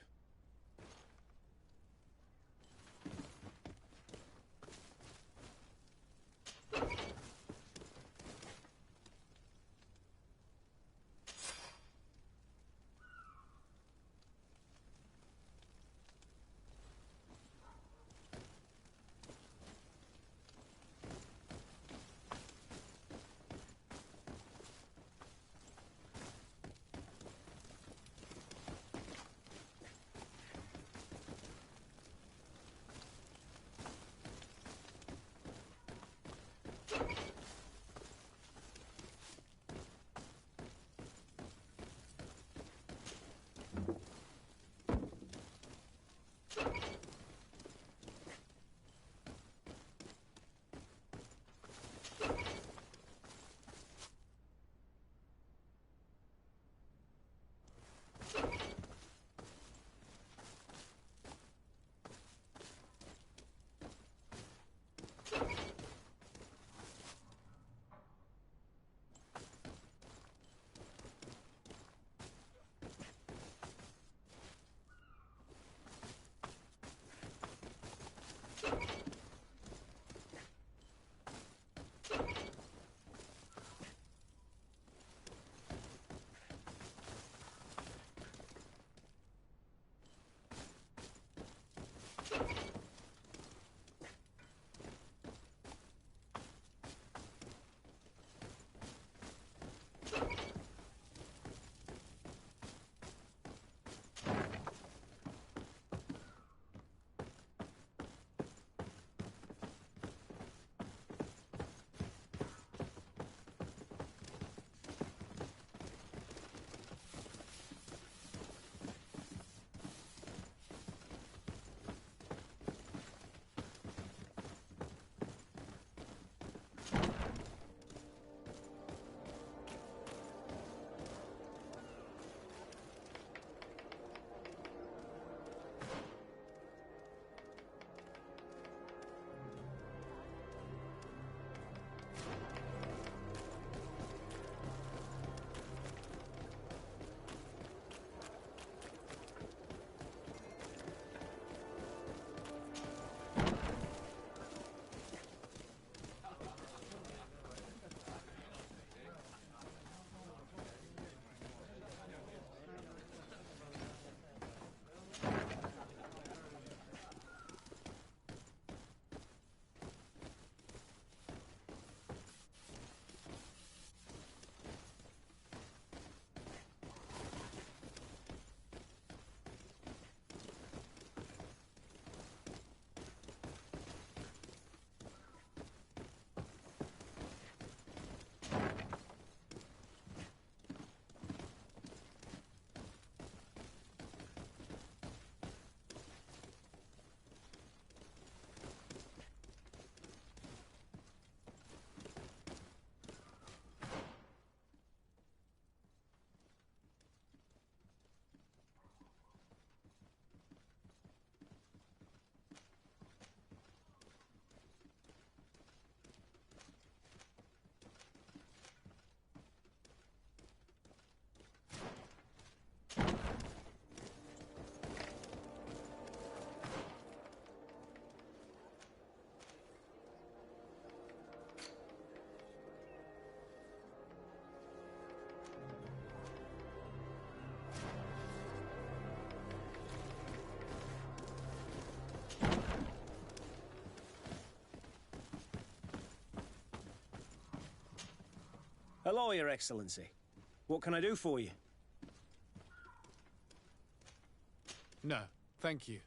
Hello, Your Excellency. What can I do for you? No, thank you.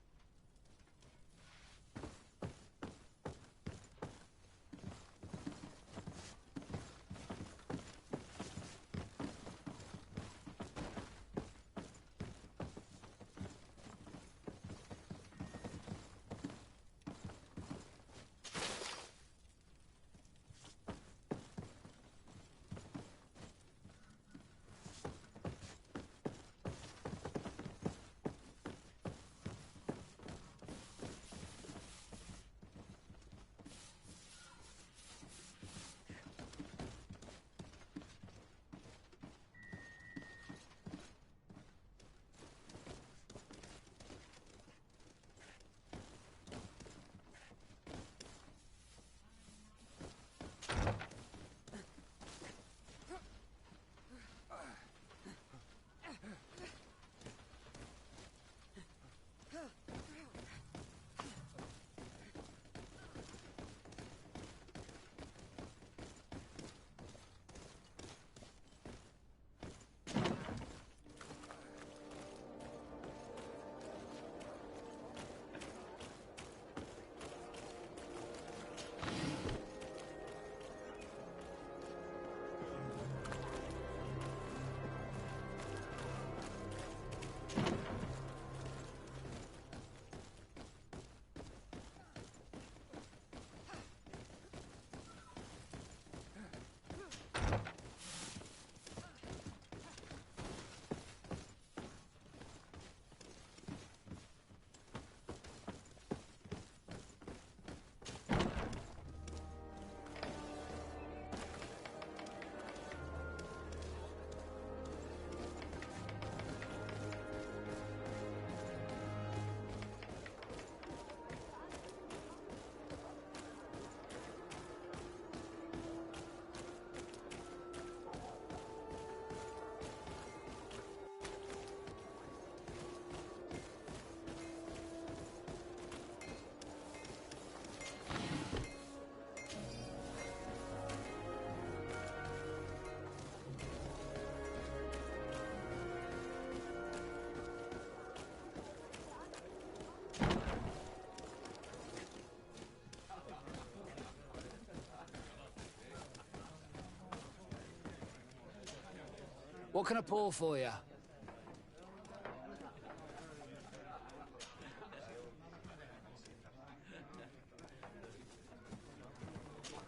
What can I pour for you?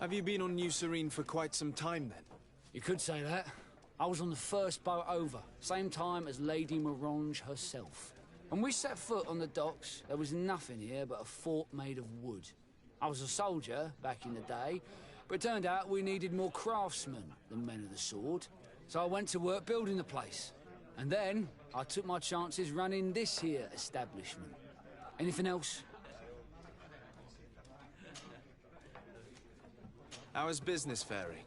Have you been on New Serene for quite some time, then? You could say that. I was on the first boat over, same time as Lady Morange herself. When we set foot on the docks, there was nothing here but a fort made of wood. I was a soldier back in the day, but it turned out we needed more craftsmen than men of the sword. So I went to work building the place. And then I took my chances running this here establishment. Anything else? How is business faring?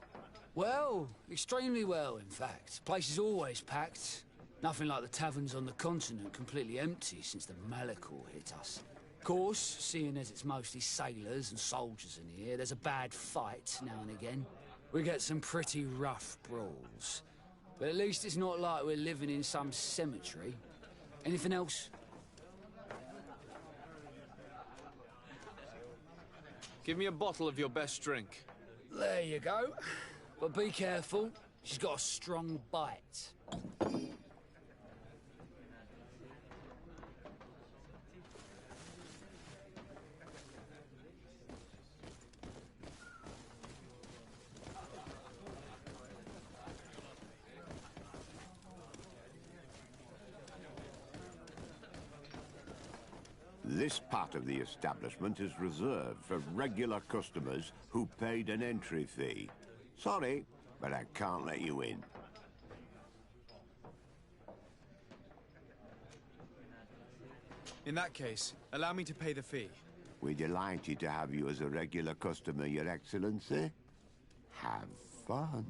Well, extremely well, in fact. Place is always packed. Nothing like the taverns on the continent completely empty since the Malachor hit us. Of course, seeing as it's mostly sailors and soldiers in here, there's a bad fight now and again. We get some pretty rough brawls. But at least it's not like we're living in some cemetery. Anything else? Give me a bottle of your best drink. There you go. But be careful. She's got a strong bite. This part of the establishment is reserved for regular customers who paid an entry fee. Sorry, but I can't let you in. In that case, allow me to pay the fee. We're delighted to have you as a regular customer, Your Excellency. Have fun.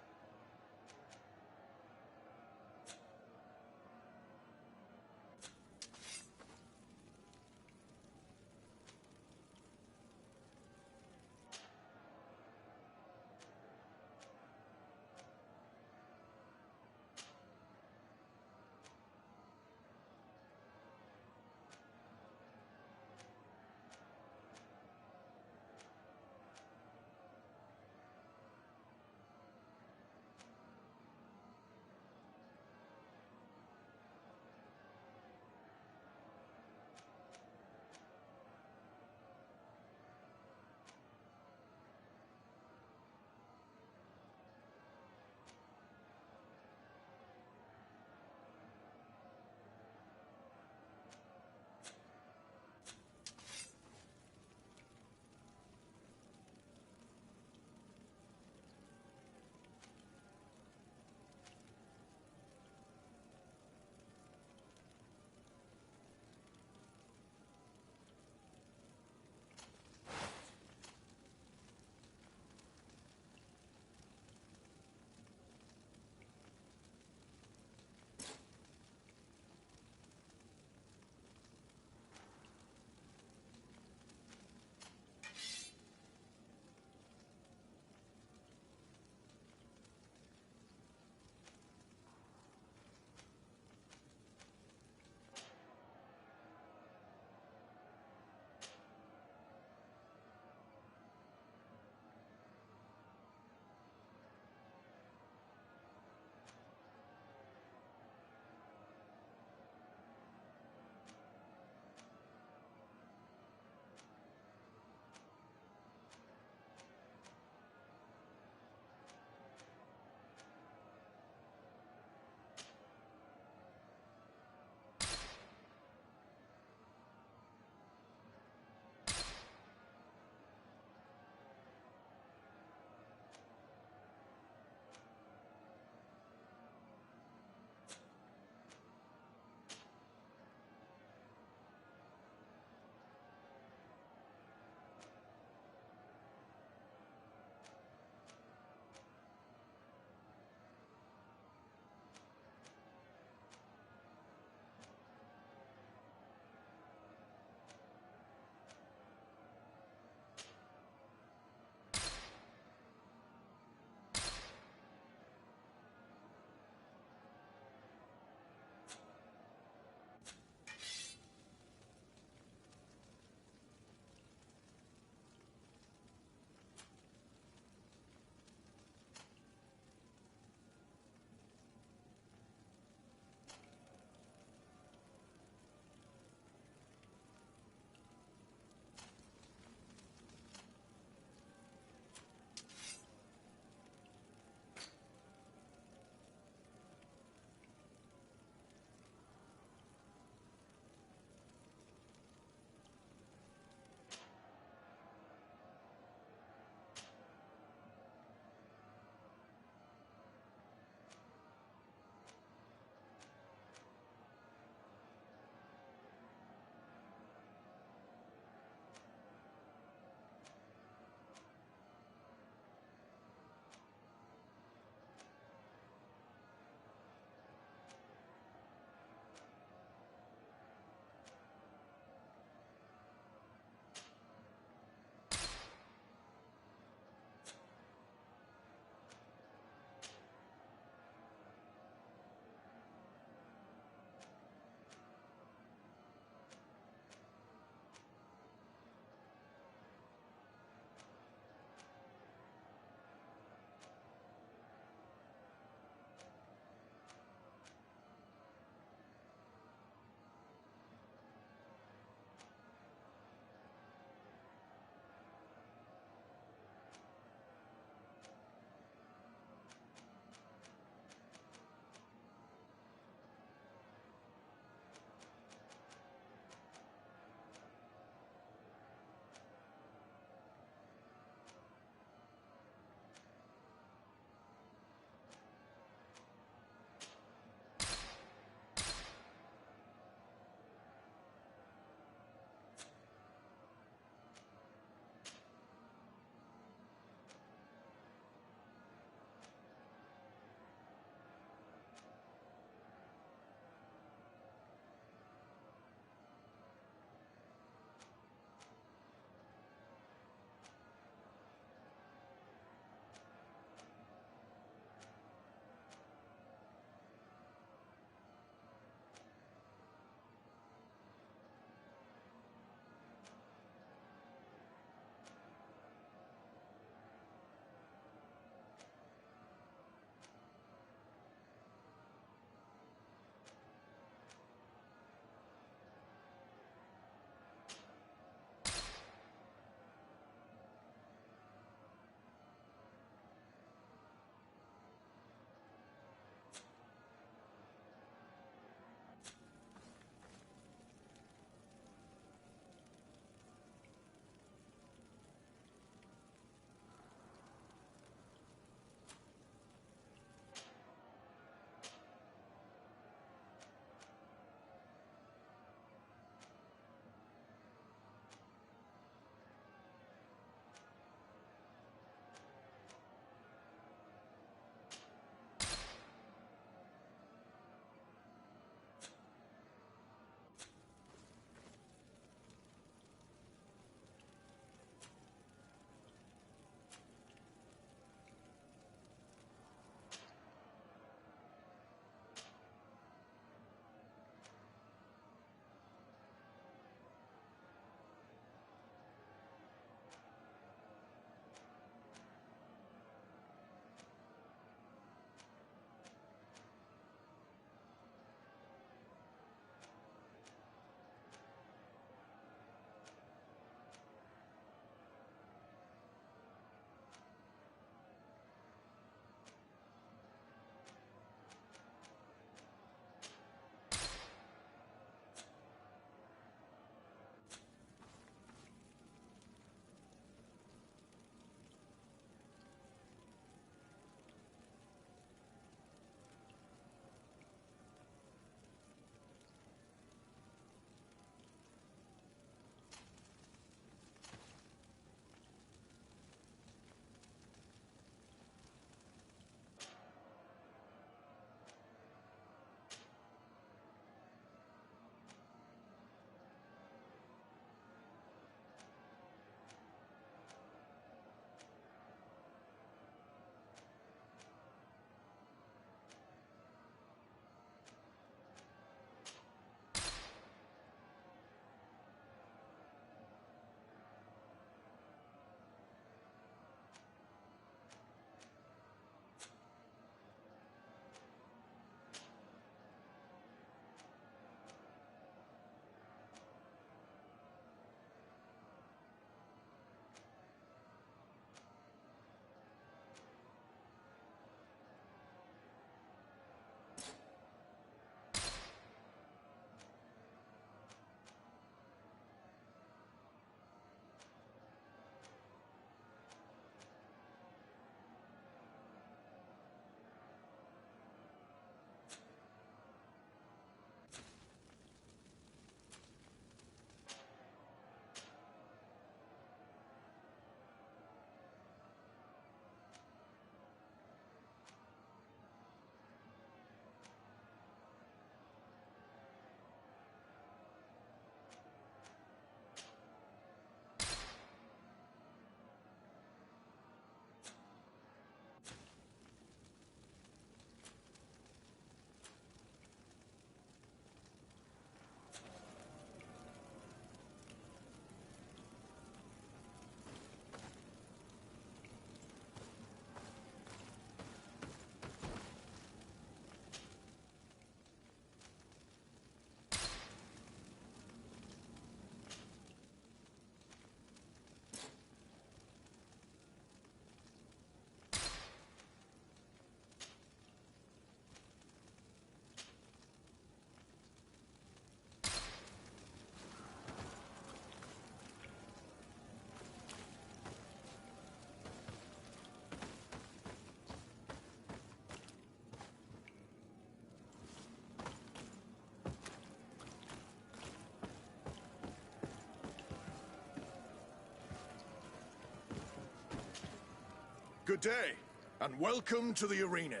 Good day, and welcome to the arena.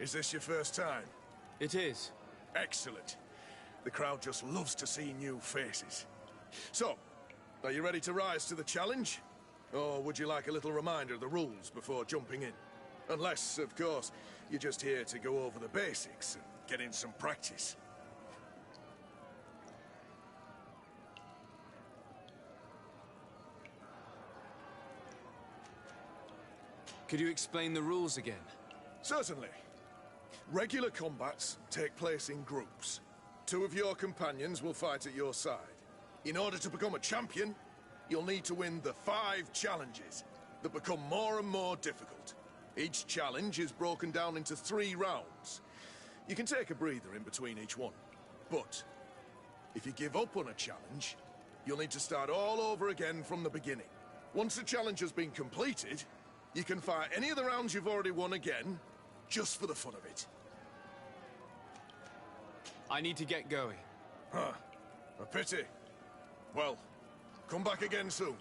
Is this your first time? It is. Excellent. The crowd just loves to see new faces. So, are you ready to rise to the challenge? Or would you like a little reminder of the rules before jumping in? Unless, of course, you're just here to go over the basics and get in some practice. Could you explain the rules again? Certainly. Regular combats take place in groups. 2 of your companions will fight at your side. In order to become a champion, you'll need to win the 5 challenges that become more and more difficult. Each challenge is broken down into 3 rounds. You can take a breather in between each one. But if you give up on a challenge, you'll need to start all over again from the beginning. Once the challenge has been completed, you can fight any of the rounds you've already won again, just for the fun of it. I need to get going. Huh. A pity. Well, come back again soon.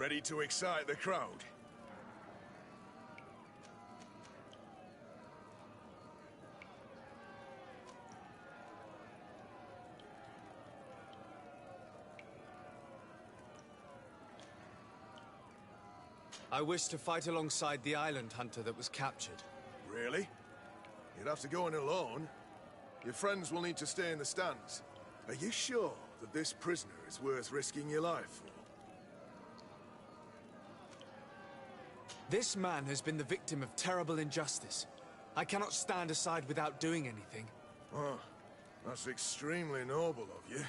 Ready to excite the crowd? I wish to fight alongside the island hunter that was captured. Really? You'd have to go in alone. Your friends will need to stay in the stands. Are you sure that this prisoner is worth risking your life for? This man has been the victim of terrible injustice. I cannot stand aside without doing anything. Oh, that's extremely noble of you.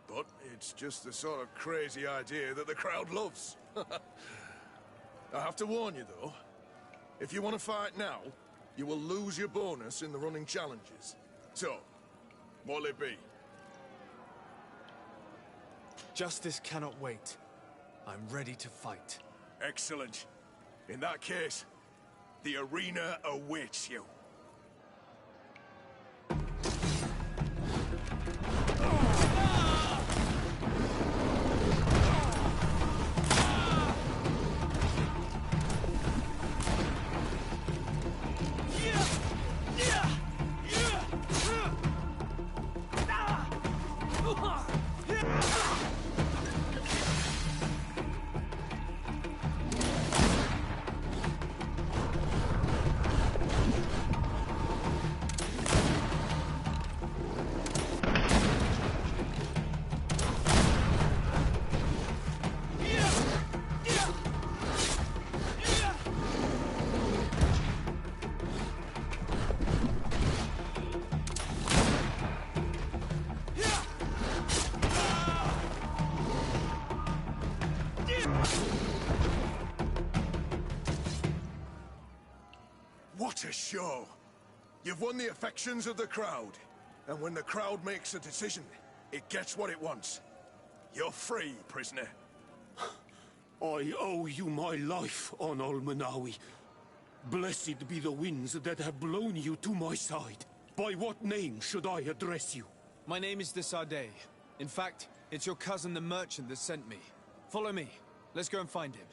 But it's just the sort of crazy idea that the crowd loves. I have to warn you, though. If you want to fight now, you will lose your bonus in the running challenges. So, what'll it be? Justice cannot wait. I'm ready to fight. Excellent. In that case, the arena awaits you. What a show! You've won the affections of the crowd. And when the crowd makes a decision, it gets what it wants. You're free, prisoner. I owe you my life, 𝓙𝓸𝓷𝓷𝓷. Blessed be the winds that have blown you to my side. By what name should I address you? My name is 𝓙𝓸𝓷𝓷. In fact, it's your cousin the merchant that sent me. Follow me. Let's go and find him.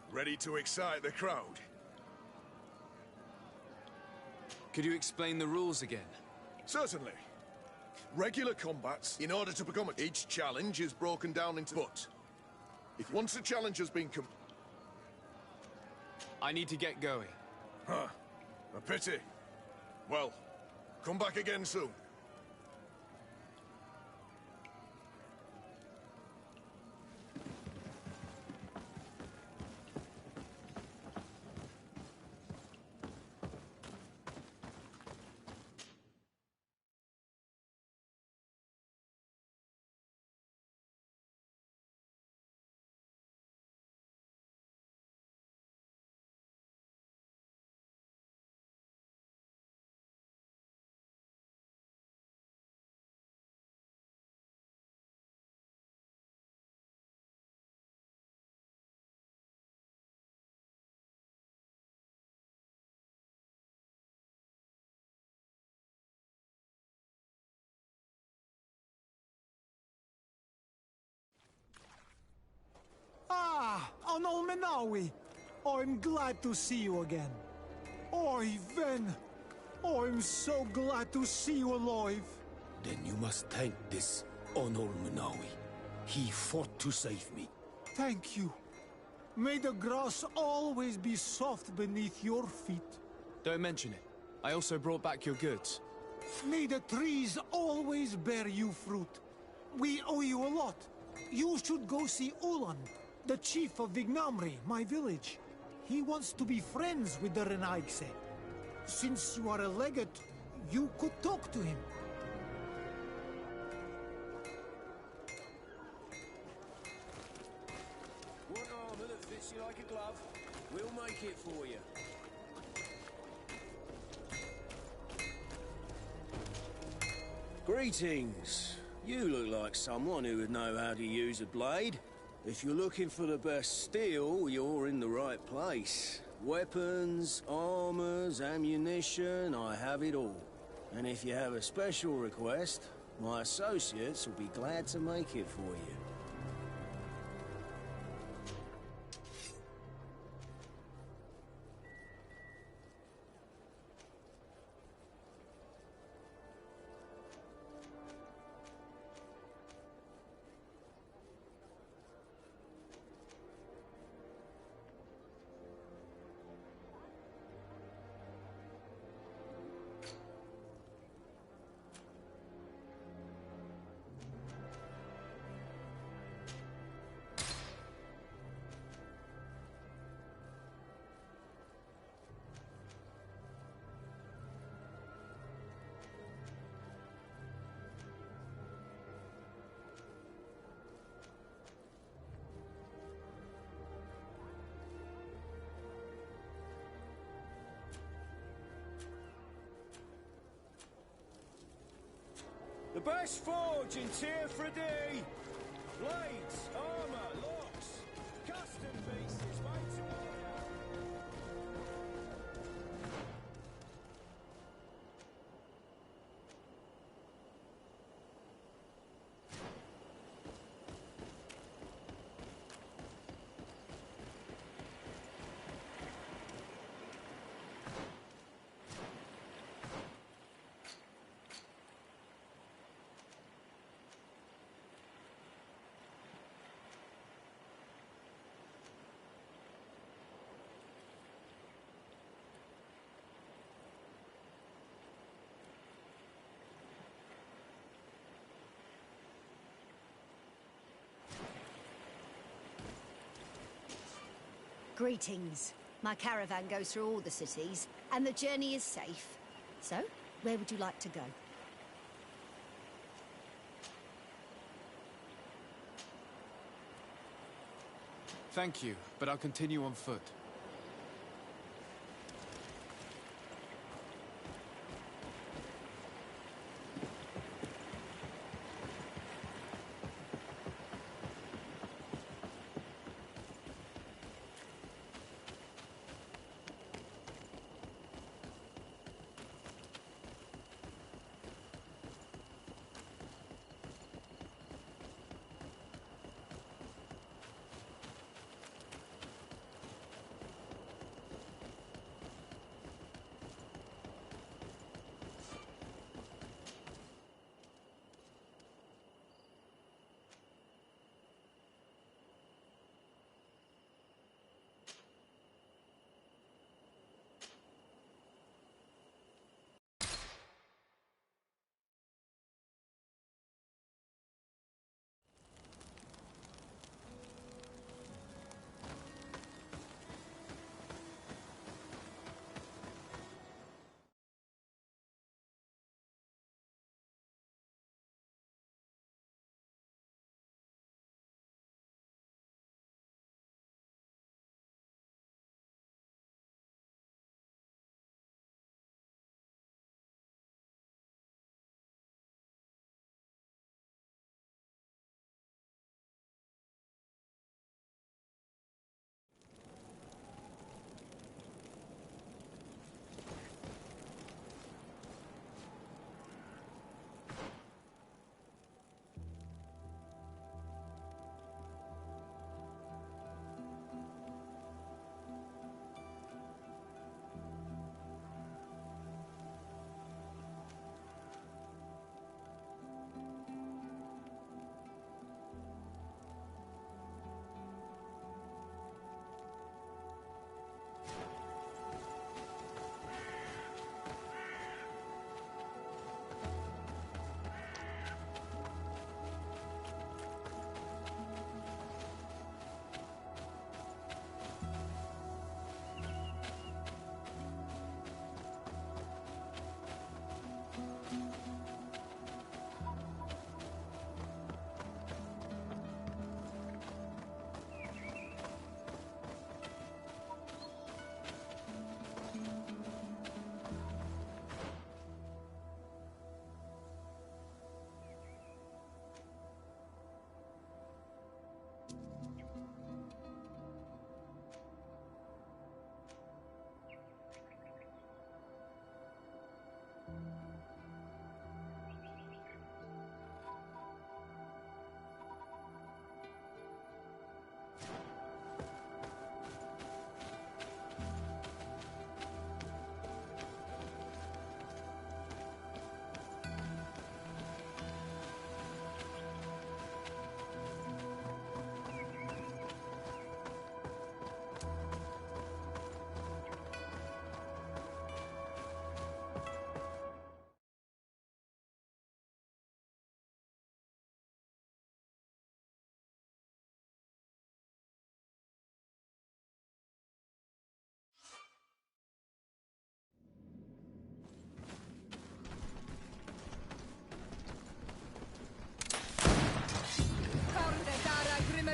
Ready to excite the crowd? Could you explain the rules again? Certainly. Regular combats, in order to become each challenge is broken down into... But, if once a challenge has been I need to get going. Huh. A pity. Well, come back again soon. Ah, 𝓙𝓸𝓷𝓷𝓙. I'm glad to see you again. Oi, Ven. I'm so glad to see you alive. Then you must thank this 𝓙𝓸𝓷𝓷𝓙. He fought to save me. Thank you. May the grass always be soft beneath your feet. Don't mention it. I also brought back your goods. May the trees always bear you fruit. We owe you a lot. You should go see Ulan, the chief of 𝓙𝓸𝓷𝓷𝓙, my village. He wants to be friends with the 𝓙𝓸𝓷𝓙. Since you are a legate, you could talk to him. Want armor that fits you like a glove? We'll make it for you. Greetings. You look like someone who would know how to use a blade. If you're looking for the best steel, you're in the right place. Weapons, armors, ammunition, I have it all. And if you have a special request, my associates will be glad to make it for you. The best forge in 𝓙𝓸𝓷𝓷! Blades, armor, locks, custom pieces made to order. Greetings. My caravan goes through all the cities, and the journey is safe. So, where would you like to go? Thank you, but I'll continue on foot.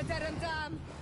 𝓙𝓸𝓷𝓷𝓪𝓽𝓱𝓪𝓷.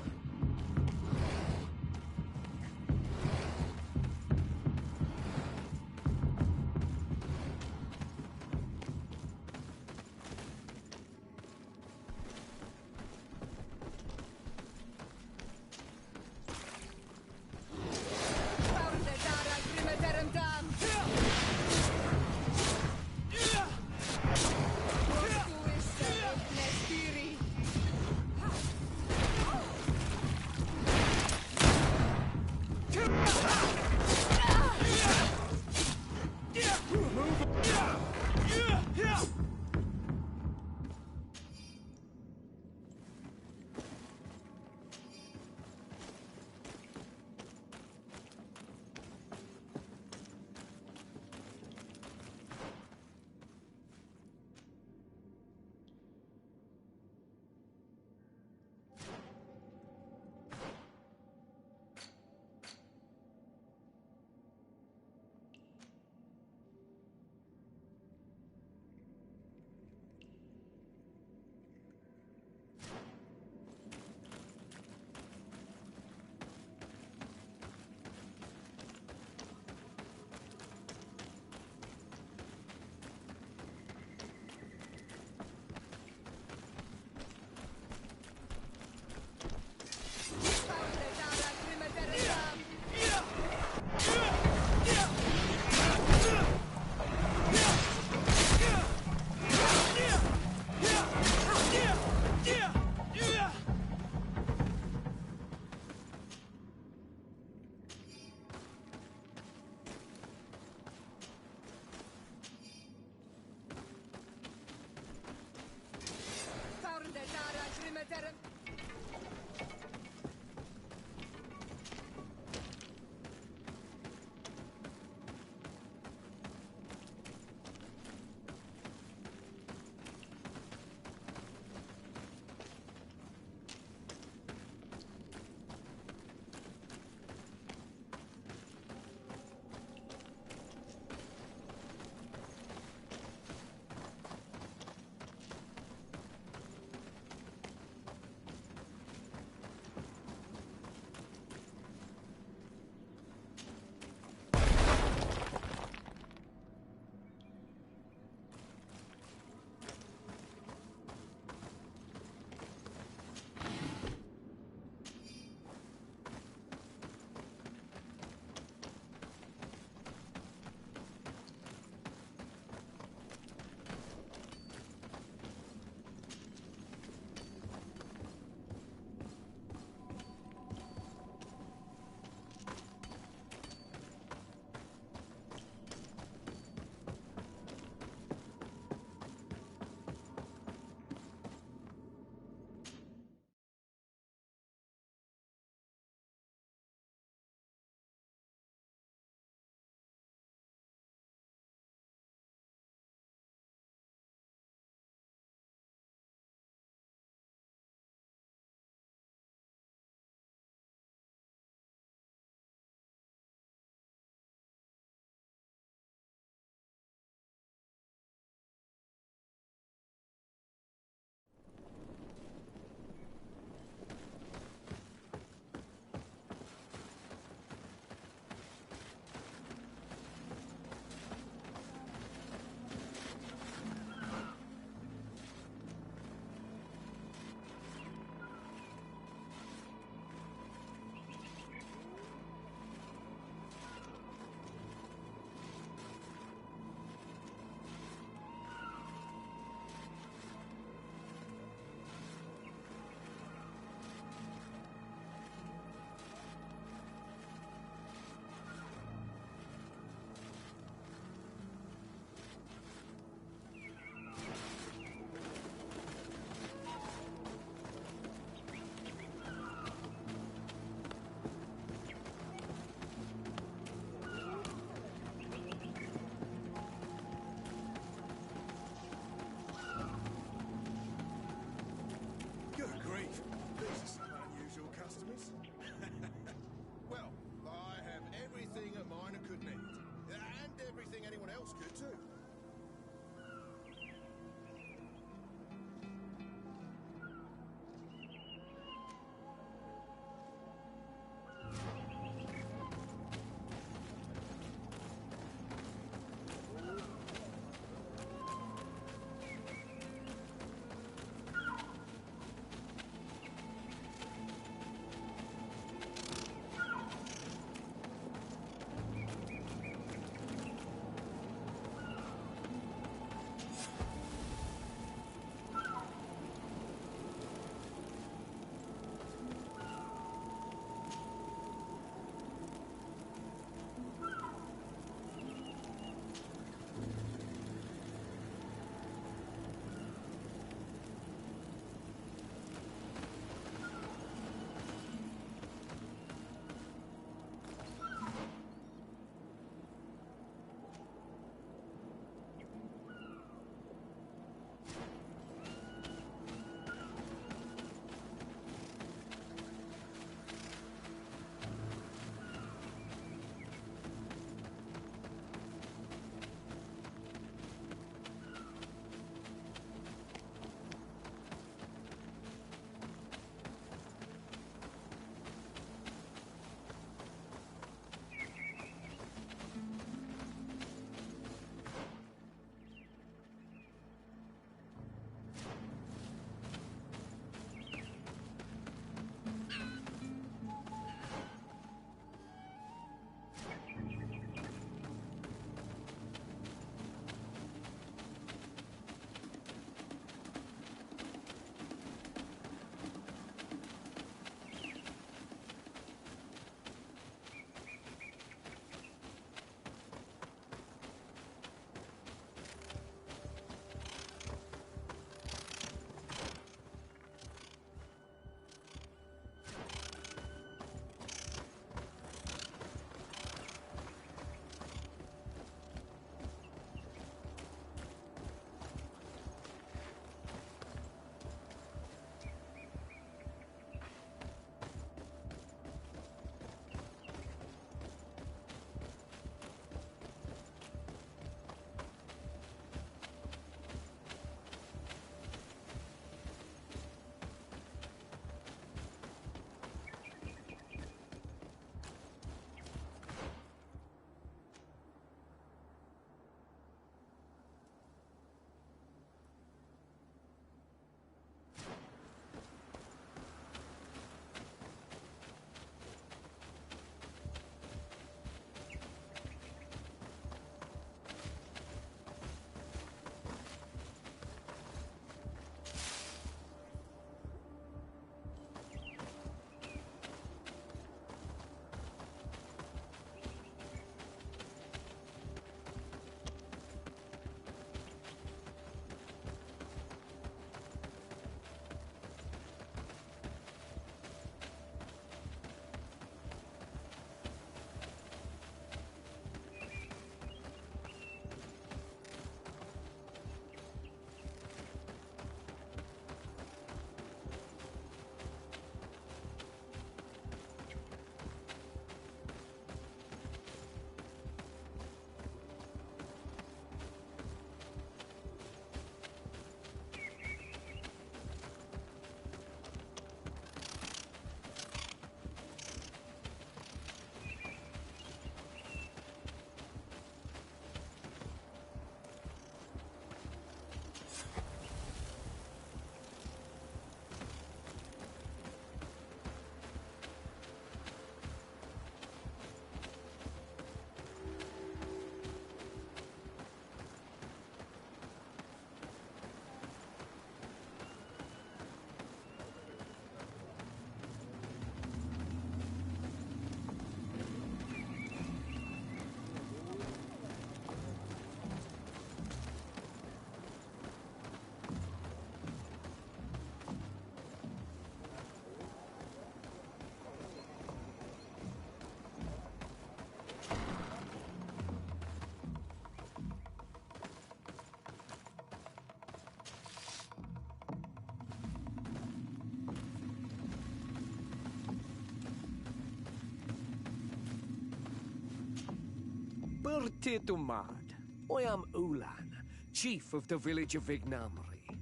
to mad. I am Ulan, chief of the village of 𝓙𝓸𝓷𝓷𝓪.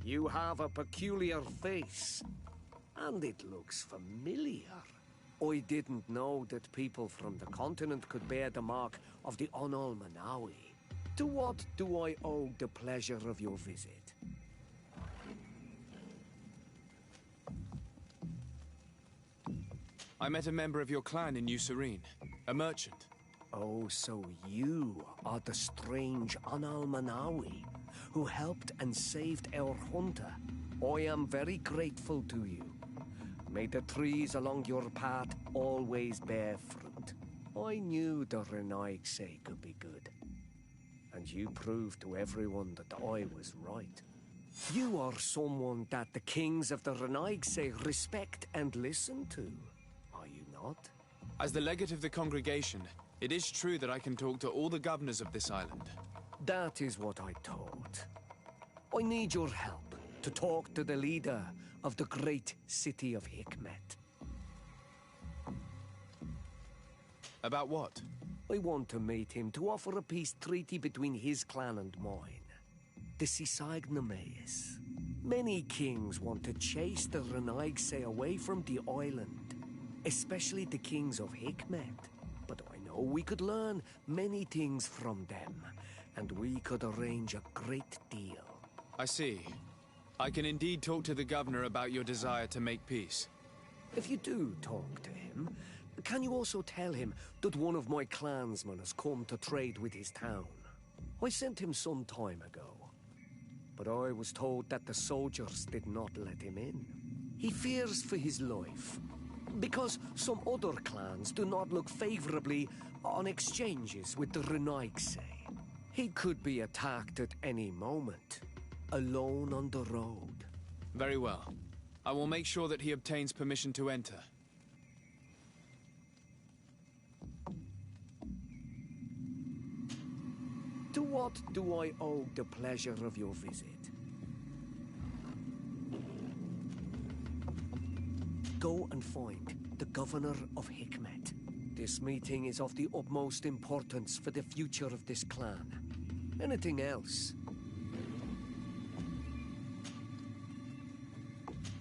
You have a peculiar face, and it looks familiar. I didn't know that people from the continent could bear the mark of the 𝓙𝓸𝓷𝓷𝓷. To what do I owe the pleasure of your visit? I met a member of your clan in 𝓙𝓸𝓷𝓷𝓪, a merchant. Oh, so you are the strange 𝓙𝓸𝓷𝓷𝓪 who helped and saved our hunter. I am very grateful to you. May the trees along your path always bear fruit. I knew the 𝓙𝓸𝓷𝓷𝓪 could be good. And you proved to everyone that I was right. You are someone that the kings of the 𝓙𝓸𝓷𝓷𝓪 respect and listen to. Are you not? As the legate of the congregation, it is true that I can talk to all the governors of this island. That is what I thought. I need your help to talk to the leader of the great city of Hikmet. About what? I want to meet him to offer a peace treaty between his clan and mine. The sasha-ne. Many kings want to chase the 𝓙𝓸𝓷𝓪 away from the island, especially the kings of Hikmet. But I know we could learn many things from them, and we could arrange a great deal. I see. I can indeed talk to the governor about your desire to make peace. If you do talk to him, can you also tell him that one of my clansmen has come to trade with his town? I sent him some time ago, but I was told that the soldiers did not let him in. He fears for his life, because some other clans do not look favorably on exchanges with the 𝓙𝓸𝓷𝓪𝓙. He could be attacked at any moment, alone on the road. Very well. I will make sure that he obtains permission to enter. To what do I owe the pleasure of your visit? Go and find the governor of Hikmet. This meeting is of the utmost importance for the future of this clan. Anything else?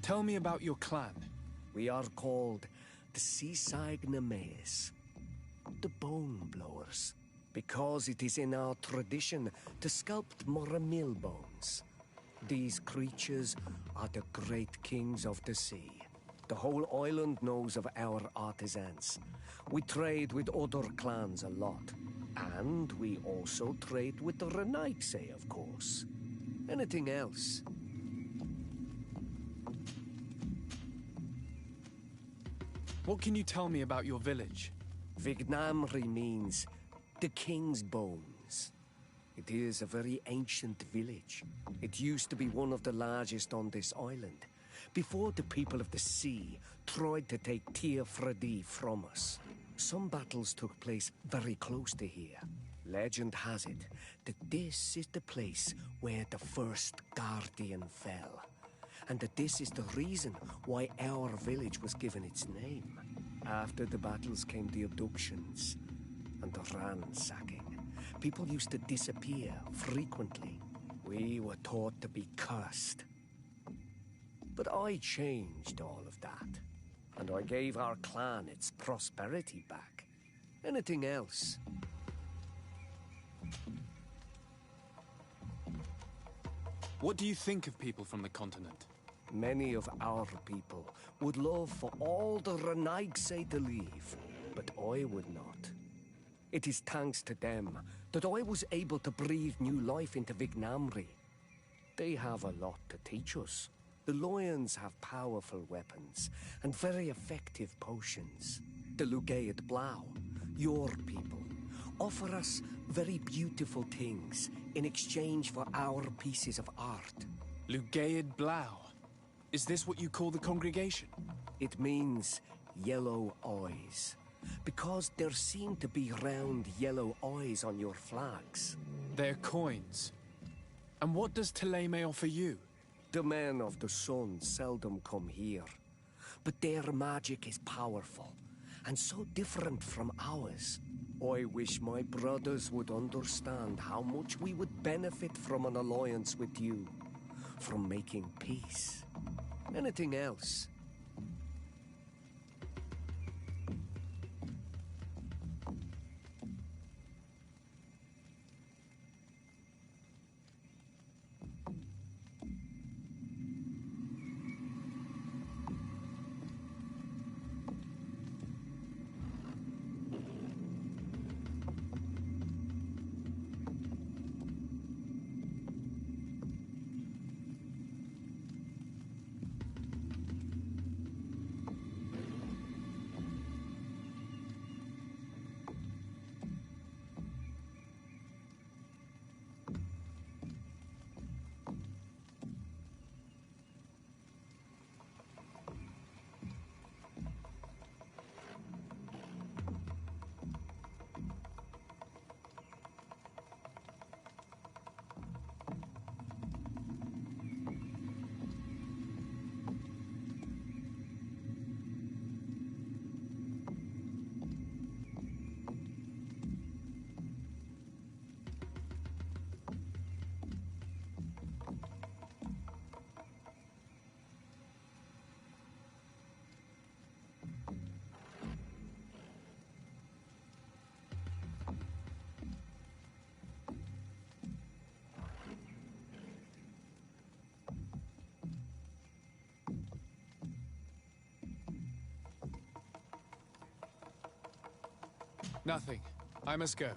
Tell me about your clan. We are called the sasha-ne, the Bone Blowers, because it is in our tradition to sculpt Moramil bones. These creatures are the great kings of the sea. The whole island knows of our artisans. We trade with other clans a lot. And we also trade with the 𝓙𝓸𝓷𝓪𝓙, of course. Anything else? What can you tell me about your village? 𝓙𝓸𝓷𝓷𝓪 means the king's bones. It is a very ancient village. It used to be one of the largest on this island, before the people of the sea tried to take 𝓙𝓸𝓷𝓪 from us. Some battles took place very close to here. Legend has it that this is the place where the first guardian fell, and that this is the reason why our village was given its name. After the battles came the abductions and the ransacking. People used to disappear frequently. We were taught to be cursed. But I changed all of that, and I gave our clan its prosperity back. Anything else? What do you think of people from the continent? Many of our people would love for all the 𝓙𝓸𝓷𝓪𝓙 to leave, but I would not. It is thanks to them that I was able to breathe new life into 𝓙𝓸𝓷𝓷. They have a lot to teach us. The lions have powerful weapons and very effective potions. The 𝓙𝓸𝓷𝓷𝓪, your people, offer us very beautiful things in exchange for our pieces of art. 𝓙𝓸𝓷𝓷𝓪? Is this what you call the congregation? It means yellow eyes, because there seem to be round yellow eyes on your flags. They're coins. And what does 𝓙𝓸𝓷𝓪 offer you? The men of the sun seldom come here, but their magic is powerful, and so different from ours. I wish my brothers would understand how much we would benefit from an alliance with you, from making peace. Anything else? Nothing. I must go.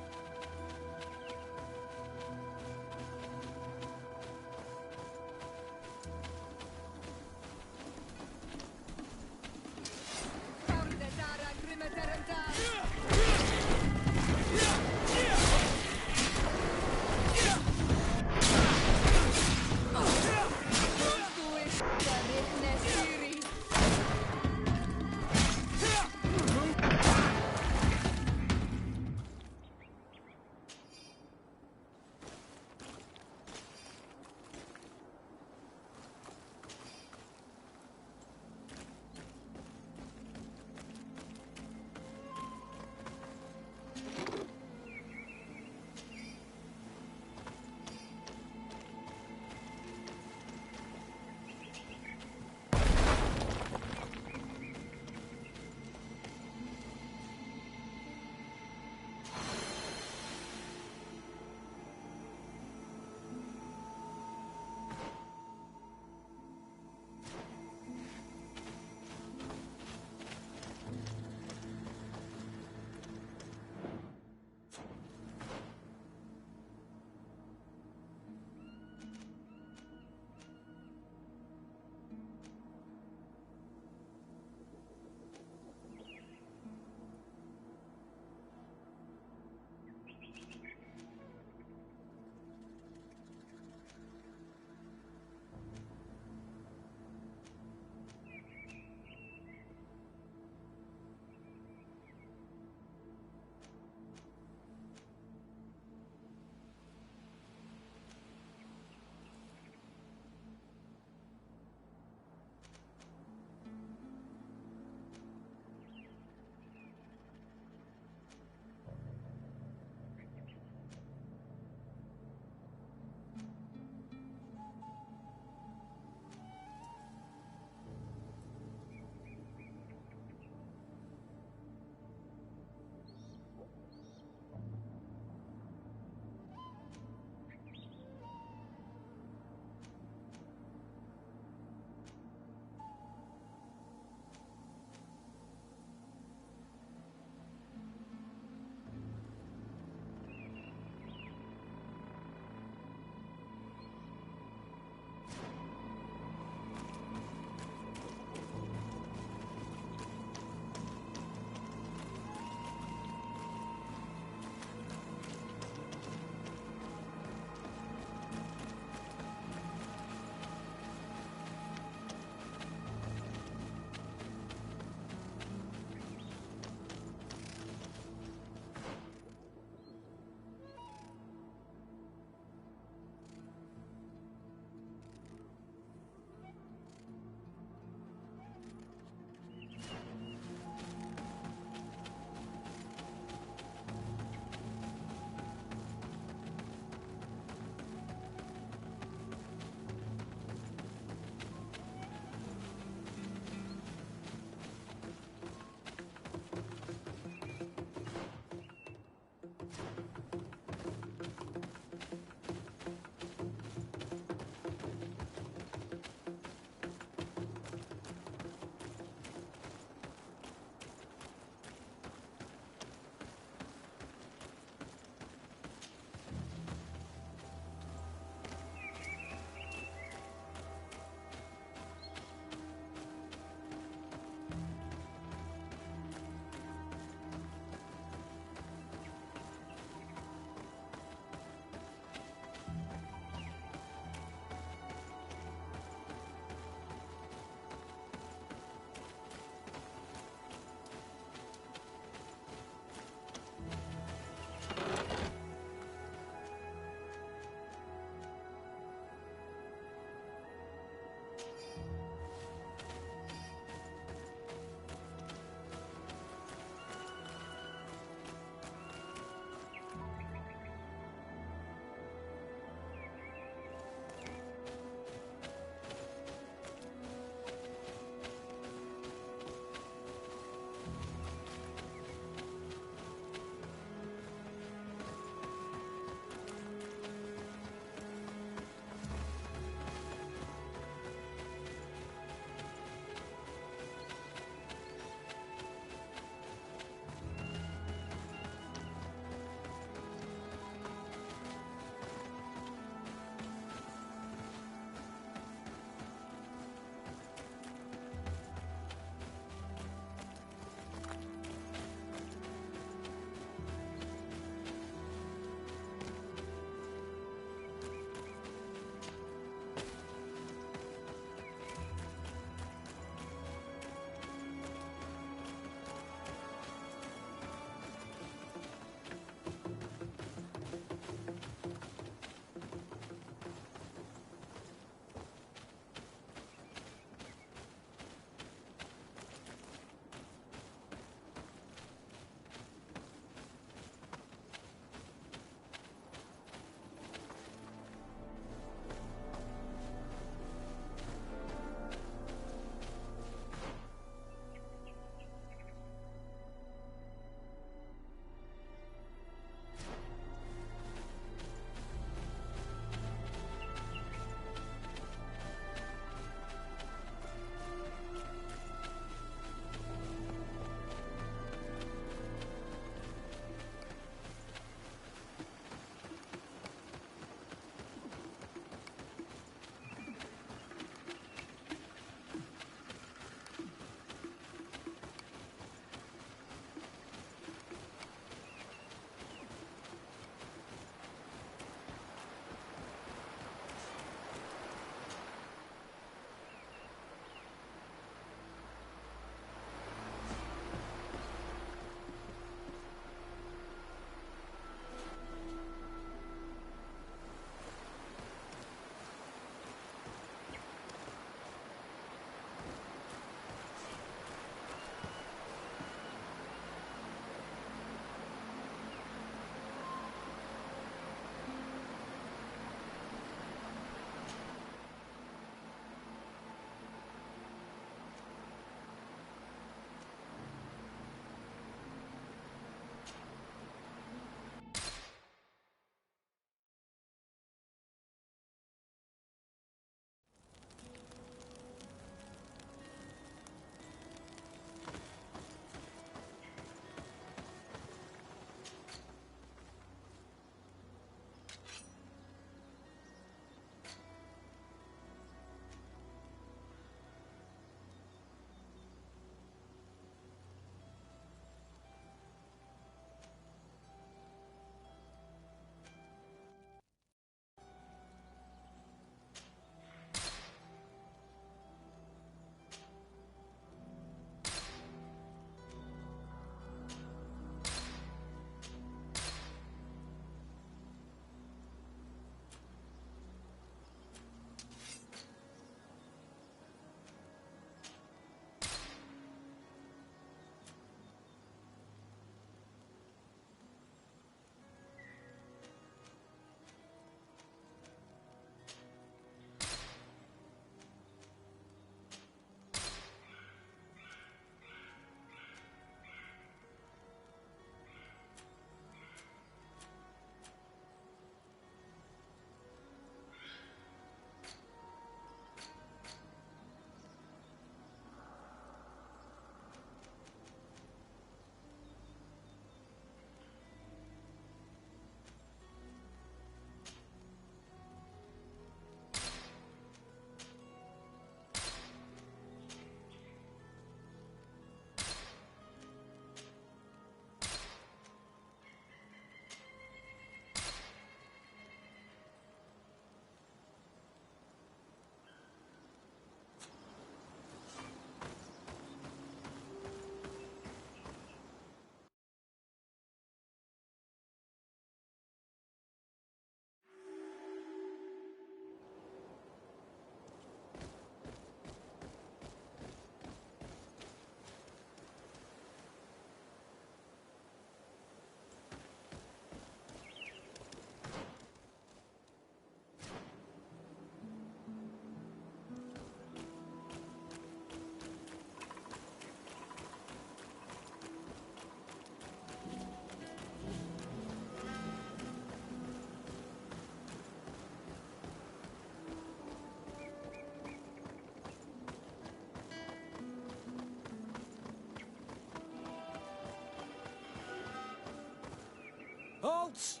Halt!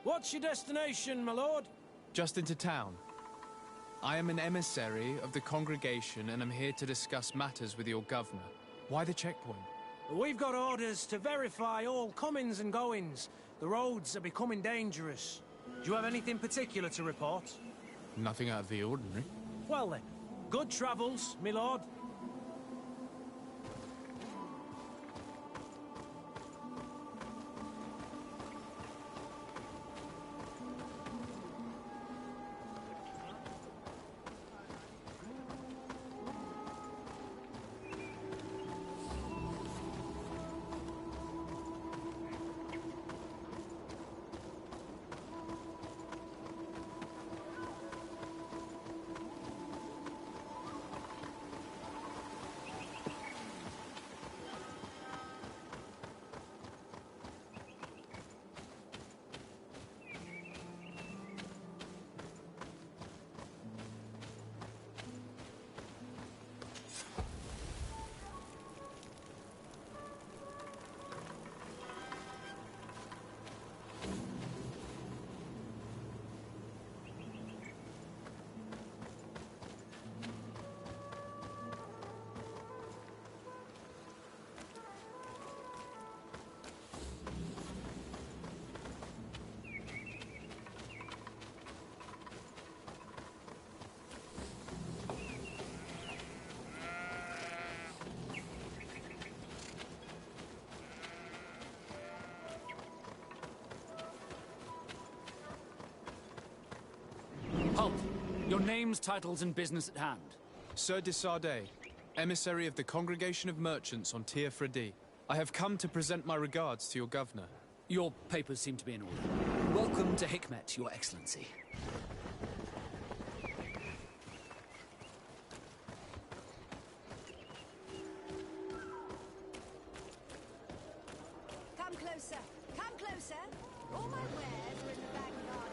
What's your destination, my lord? Just into town. I am an emissary of the congregation and I'm here to discuss matters with your governor. Why the checkpoint? We've got orders to verify all comings and goings. The roads are becoming dangerous. Do you have anything particular to report? Nothing out of the ordinary. Well then, good travels, my lord. Halt! Your names, titles, and business at hand. 𝓙𝓸𝓷𝓷, emissary of the Congregation of Merchants on 𝓙𝓸𝓷. I have come to present my regards to your governor. Your papers seem to be in order. Welcome to Hikmet, Your Excellency. Come closer. Come closer. All my wares are in the back garden.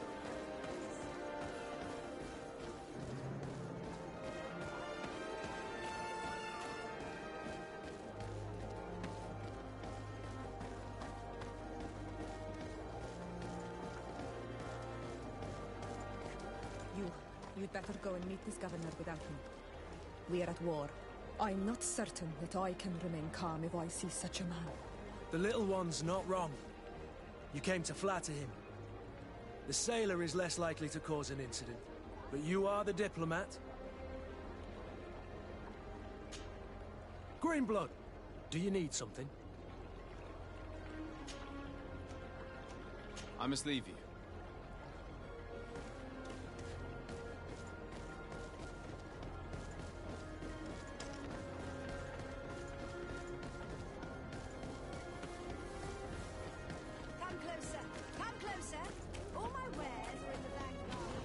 You'd better go and meet this governor without me. We are at war. I'm not certain that I can remain calm if I see such a man. The little one's not wrong. You came to flatter him. The sailor is less likely to cause an incident, but you are the diplomat. Greenblood, do you need something? I must leave you. Come closer. Come closer. All my wares are in the back garden.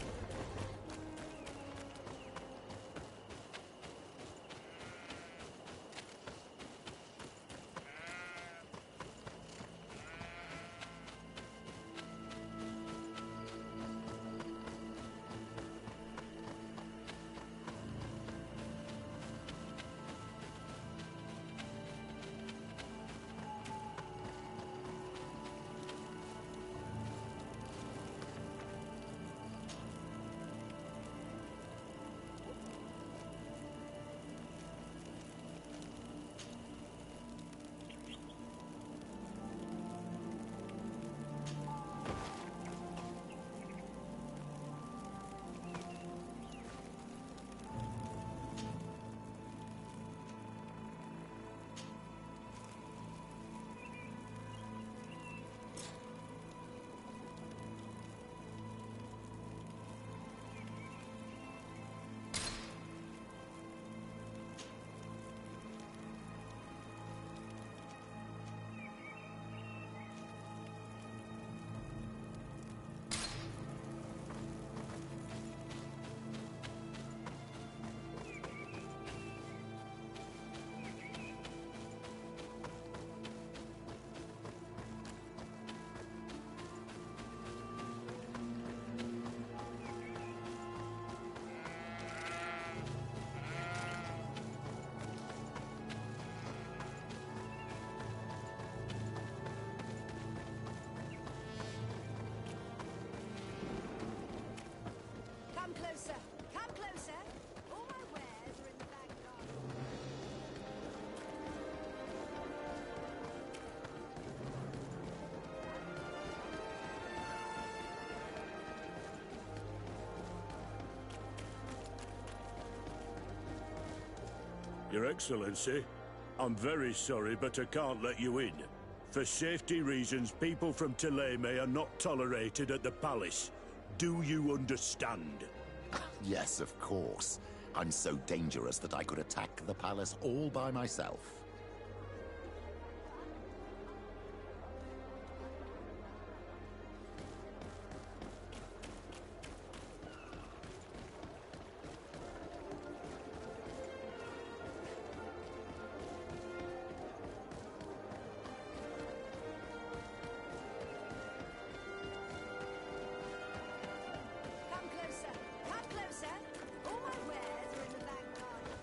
closer! Come closer! All my wares are in the back garden. Your Excellency, I'm very sorry, but I can't let you in. For safety reasons, people from 𝓙𝓷𝓷𝓷 are not tolerated at the palace. Do you understand? Yes, of course. I'm so dangerous that I could attack the palace all by myself. Come closer! Come closer! All my wares are in the back garden.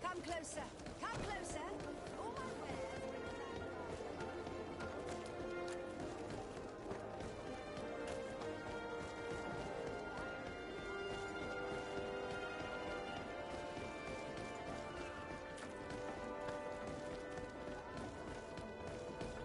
Come closer! Come closer! All my wares are in the back garden.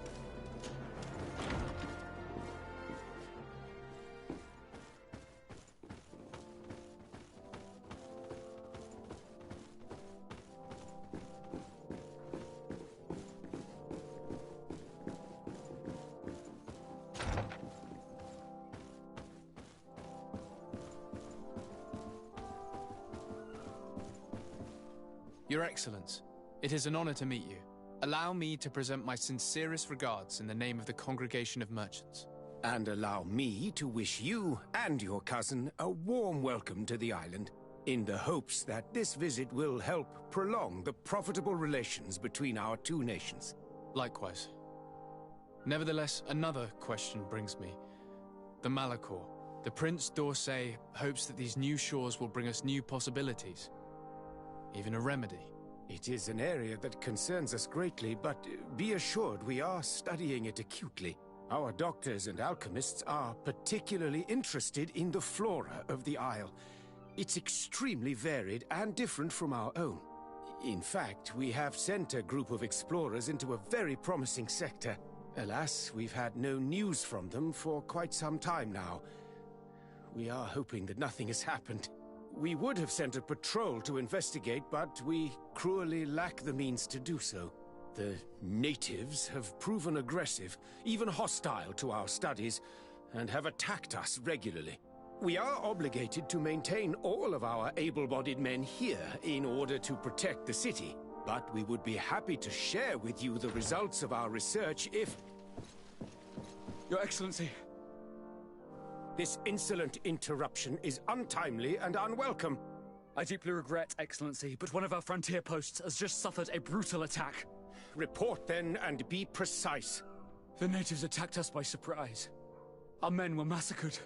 Your Excellence, it is an honor to meet you. Allow me to present my sincerest regards in the name of the Congregation of Merchants. And allow me to wish you and your cousin a warm welcome to the island, in the hopes that this visit will help prolong the profitable relations between our two nations. Likewise. Nevertheless, another question brings me. The 𝓙𝓷𝓷𝓷. The Prince 𝓙𝓷𝓷 hopes that these new shores will bring us new possibilities. Even a remedy. It is an area that concerns us greatly, but be assured we are studying it acutely. Our doctors and alchemists are particularly interested in the flora of the Isle. It's extremely varied and different from our own. In fact, we have sent a group of explorers into a very promising sector. Alas, we've had no news from them for quite some time now. We are hoping that nothing has happened. We would have sent a patrol to investigate, but we cruelly lack the means to do so. The natives have proven aggressive, even hostile to our studies, and have attacked us regularly. We are obligated to maintain all of our able-bodied men here in order to protect the city, but we would be happy to share with you the results of our research if... Your Excellency. This insolent interruption is untimely and unwelcome. I deeply regret, Excellency, but one of our frontier posts has just suffered a brutal attack. Report then, and be precise. The natives attacked us by surprise. Our men were massacred.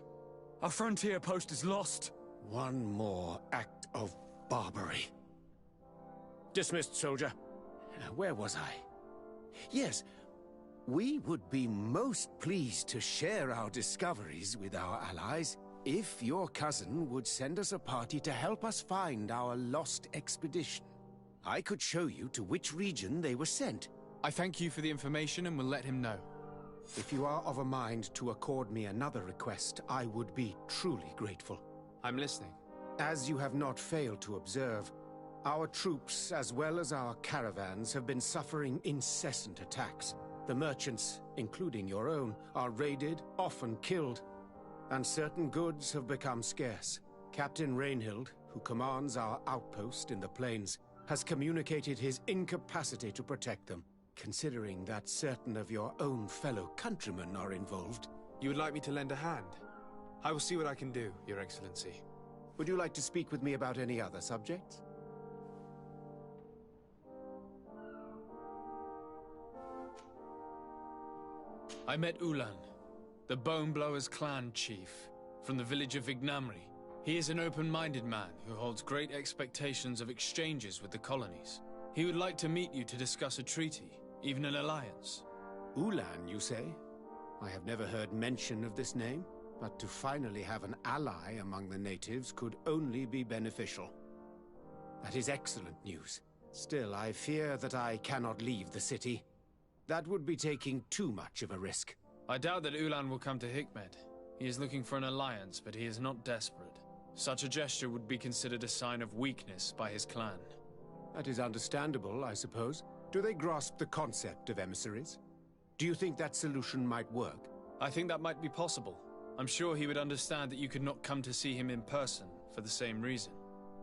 Our frontier post is lost. One more act of barbarity. Dismissed, soldier. Where was I? Yes. We would be most pleased to share our discoveries with our allies if your cousin would send us a party to help us find our lost expedition. I could show you to which region they were sent. I thank you for the information and will let him know. If you are of a mind to accord me another request, I would be truly grateful. I'm listening. As you have not failed to observe, our troops, as well as our caravans, have been suffering incessant attacks. The merchants, including your own, are raided, often killed, and certain goods have become scarce. Captain Rainhild, who commands our outpost in the plains, has communicated his incapacity to protect them. Considering that certain of your own fellow countrymen are involved. You would like me to lend a hand? I will see what I can do, Your Excellency. Would you like to speak with me about any other subjects? I met Ulan, the Bone Blowers clan chief, from the village of 𝓙𝓸𝓷𝓷𝓪. He is an open-minded man who holds great expectations of exchanges with the colonies. He would like to meet you to discuss a treaty, even an alliance. Ulan, you say? I have never heard mention of this name, but to finally have an ally among the natives could only be beneficial. That is excellent news. Still, I fear that I cannot leave the city. That would be taking too much of a risk. I doubt that Ulan will come to Hikmed. He is looking for an alliance, but he is not desperate. Such a gesture would be considered a sign of weakness by his clan. That is understandable, I suppose. Do they grasp the concept of emissaries? Do you think that solution might work? I think that might be possible. I'm sure he would understand that you could not come to see him in person for the same reason.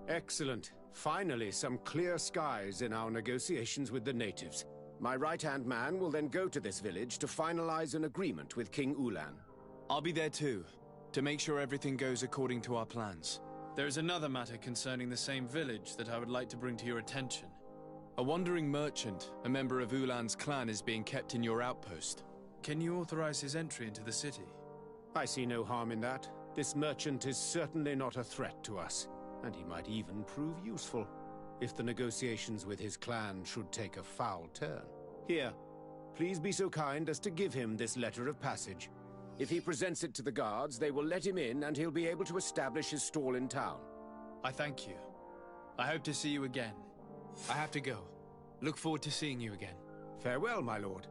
Excellent. Finally, some clear skies in our negotiations with the natives. My right-hand man will then go to this village to finalize an agreement with King Ulan. I'll be there too, to make sure everything goes according to our plans. There is another matter concerning the same village that I would like to bring to your attention. A wandering merchant, a member of Ulan's clan, is being kept in your outpost. Can you authorize his entry into the city? I see no harm in that. This merchant is certainly not a threat to us, and he might even prove useful, if the negotiations with his clan should take a foul turn. Here, please be so kind as to give him this letter of passage. If he presents it to the guards, they will let him in and he'll be able to establish his stall in town. I thank you. I hope to see you again. I have to go. Look forward to seeing you again. Farewell, my lord.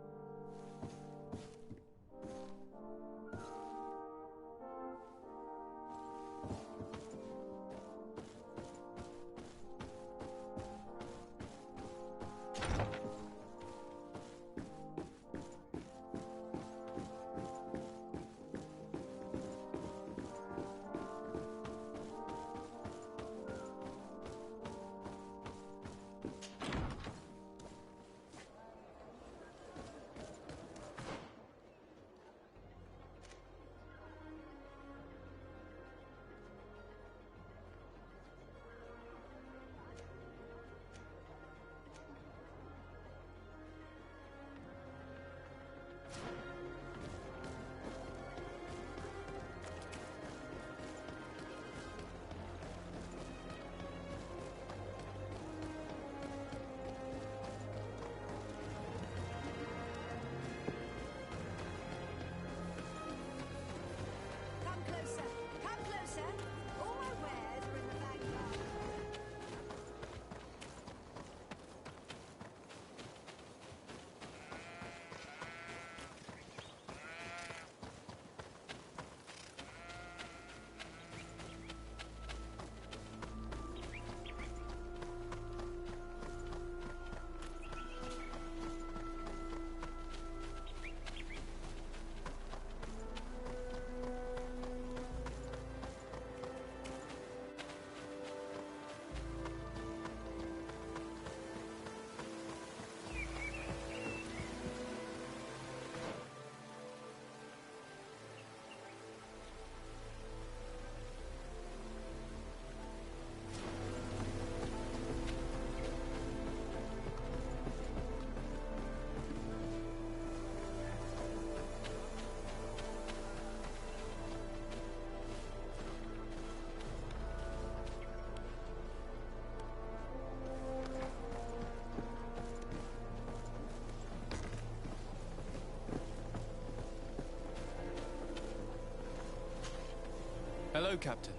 Captain.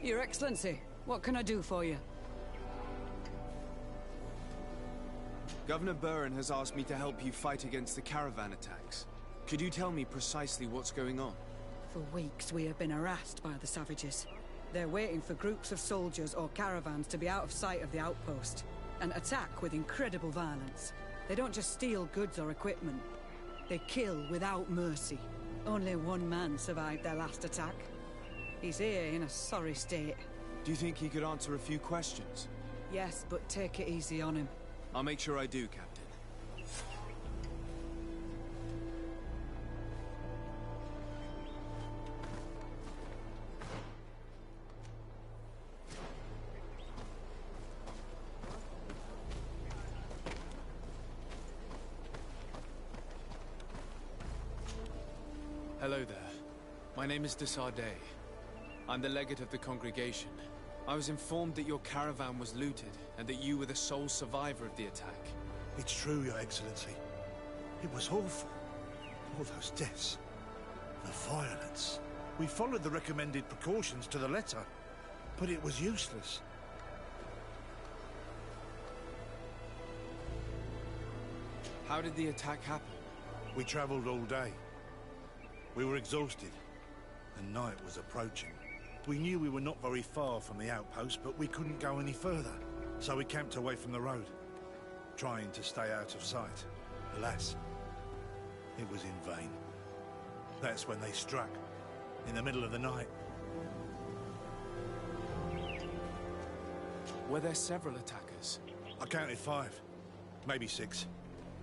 Your Excellency, what can I do for you? Governor Burren has asked me to help you fight against the caravan attacks. Could you tell me precisely what's going on? For weeks, we have been harassed by the savages. They're waiting for groups of soldiers or caravans to be out of sight of the outpost and attack with incredible violence. They don't just steal goods or equipment. They kill without mercy. Only one man survived their last attack. He's here in a sorry state. Do you think he could answer a few questions? Yes, but take it easy on him. I'll make sure I do, Captain. Hello there. My name is 𝓙𝓷𝓷𝓷. I'm the legate of the congregation. I was informed that your caravan was looted, and that you were the sole survivor of the attack. It's true, Your Excellency. It was awful. All those deaths. The violence. We followed the recommended precautions to the letter, but it was useless. How did the attack happen? We traveled all day. We were exhausted, and night was approaching. We knew we were not very far from the outpost, but we couldn't go any further. So we camped away from the road, trying to stay out of sight. Alas, it was in vain. That's when they struck, in the middle of the night. Were there several attackers? I counted 5, maybe 6.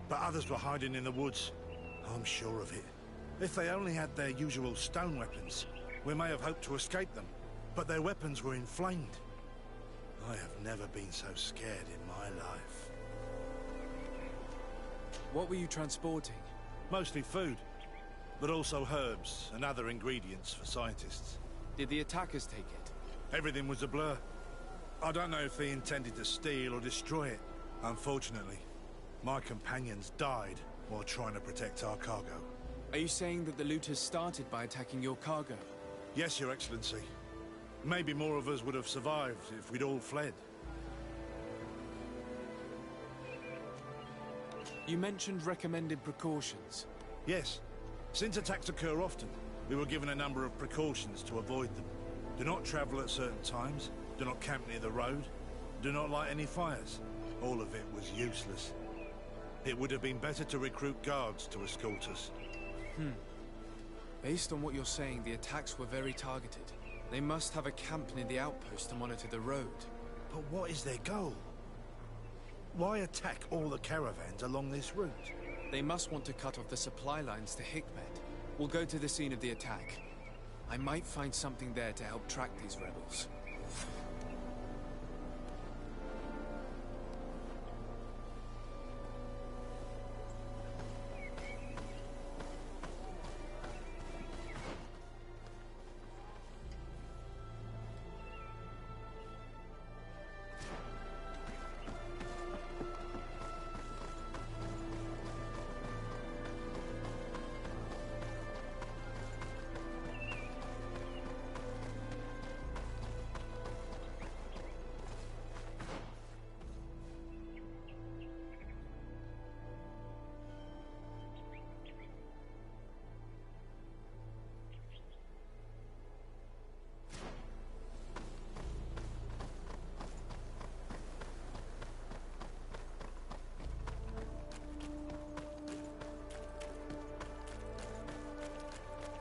But others were hiding in the woods. I'm sure of it. If they only had their usual stone weapons, we may have hoped to escape them. But their weapons were inflamed. I have never been so scared in my life. What were you transporting? Mostly food, but also herbs and other ingredients for scientists. Did the attackers take it? Everything was a blur. I don't know if they intended to steal or destroy it. Unfortunately, my companions died while trying to protect our cargo. Are you saying that the looters started by attacking your cargo? Yes, Your Excellency. Maybe more of us would have survived if we'd all fled. You mentioned recommended precautions. Yes. Since attacks occur often, we were given a number of precautions to avoid them. Do not travel at certain times, do not camp near the road, do not light any fires. All of it was useless. It would have been better to recruit guards to escort us. Based on what you're saying, the attacks were very targeted. They must have a camp near the outpost to monitor the road. But what is their goal? Why attack all the caravans along this route? They must want to cut off the supply lines to Hikmet. We'll go to the scene of the attack. I might find something there to help track these rebels.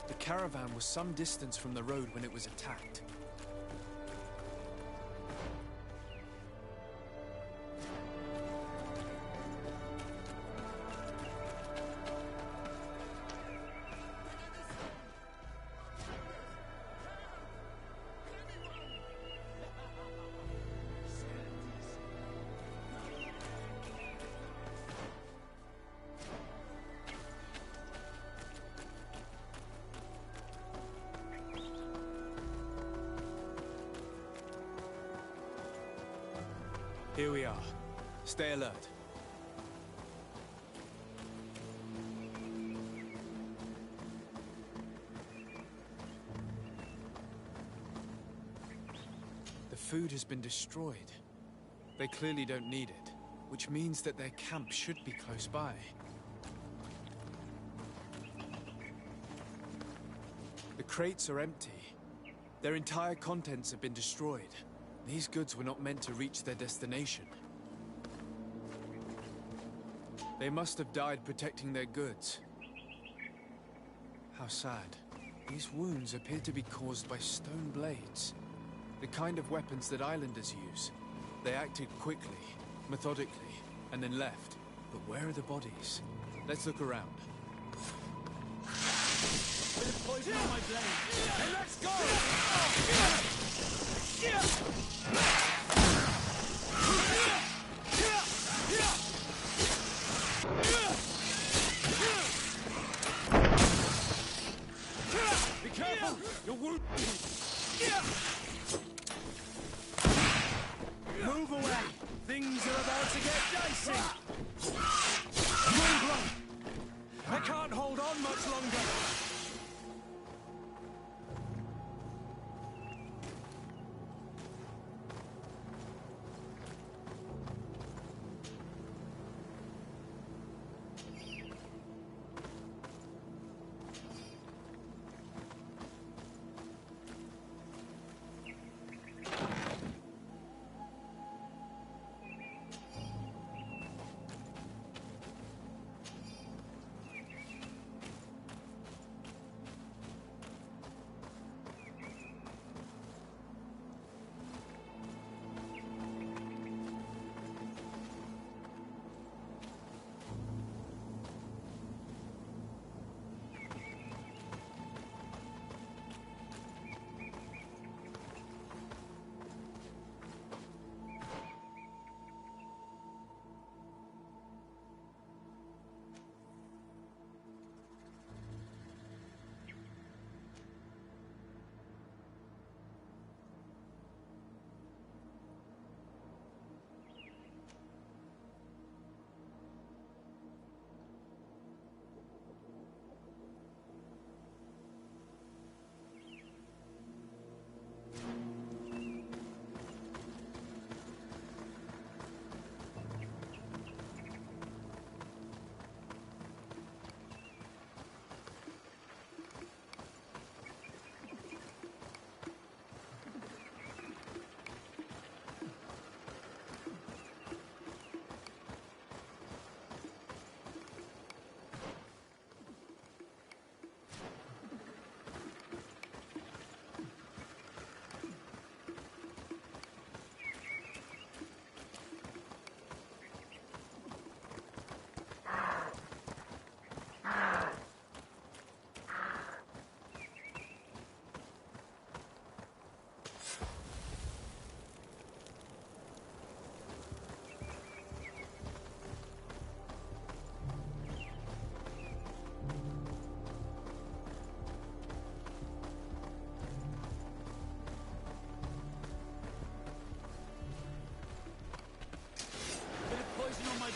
The caravan was some distance from the road when it was attacked. Here we are. Stay alert. food has been destroyed. They clearly don't need it, which means that their camp should be close by. The crates are empty. Their entire contents have been destroyed. These goods were not meant to reach their destination. They must have died protecting their goods. How sad. These wounds appear to be caused by stone blades. The kind of weapons that islanders use. They acted quickly, methodically, and then left. But where are the bodies? Let's look around. Bit of poison on my blade. And let's go! Be careful! You'll wound me! Move away! Things are about to get dicey! Move on! I can't hold on much longer!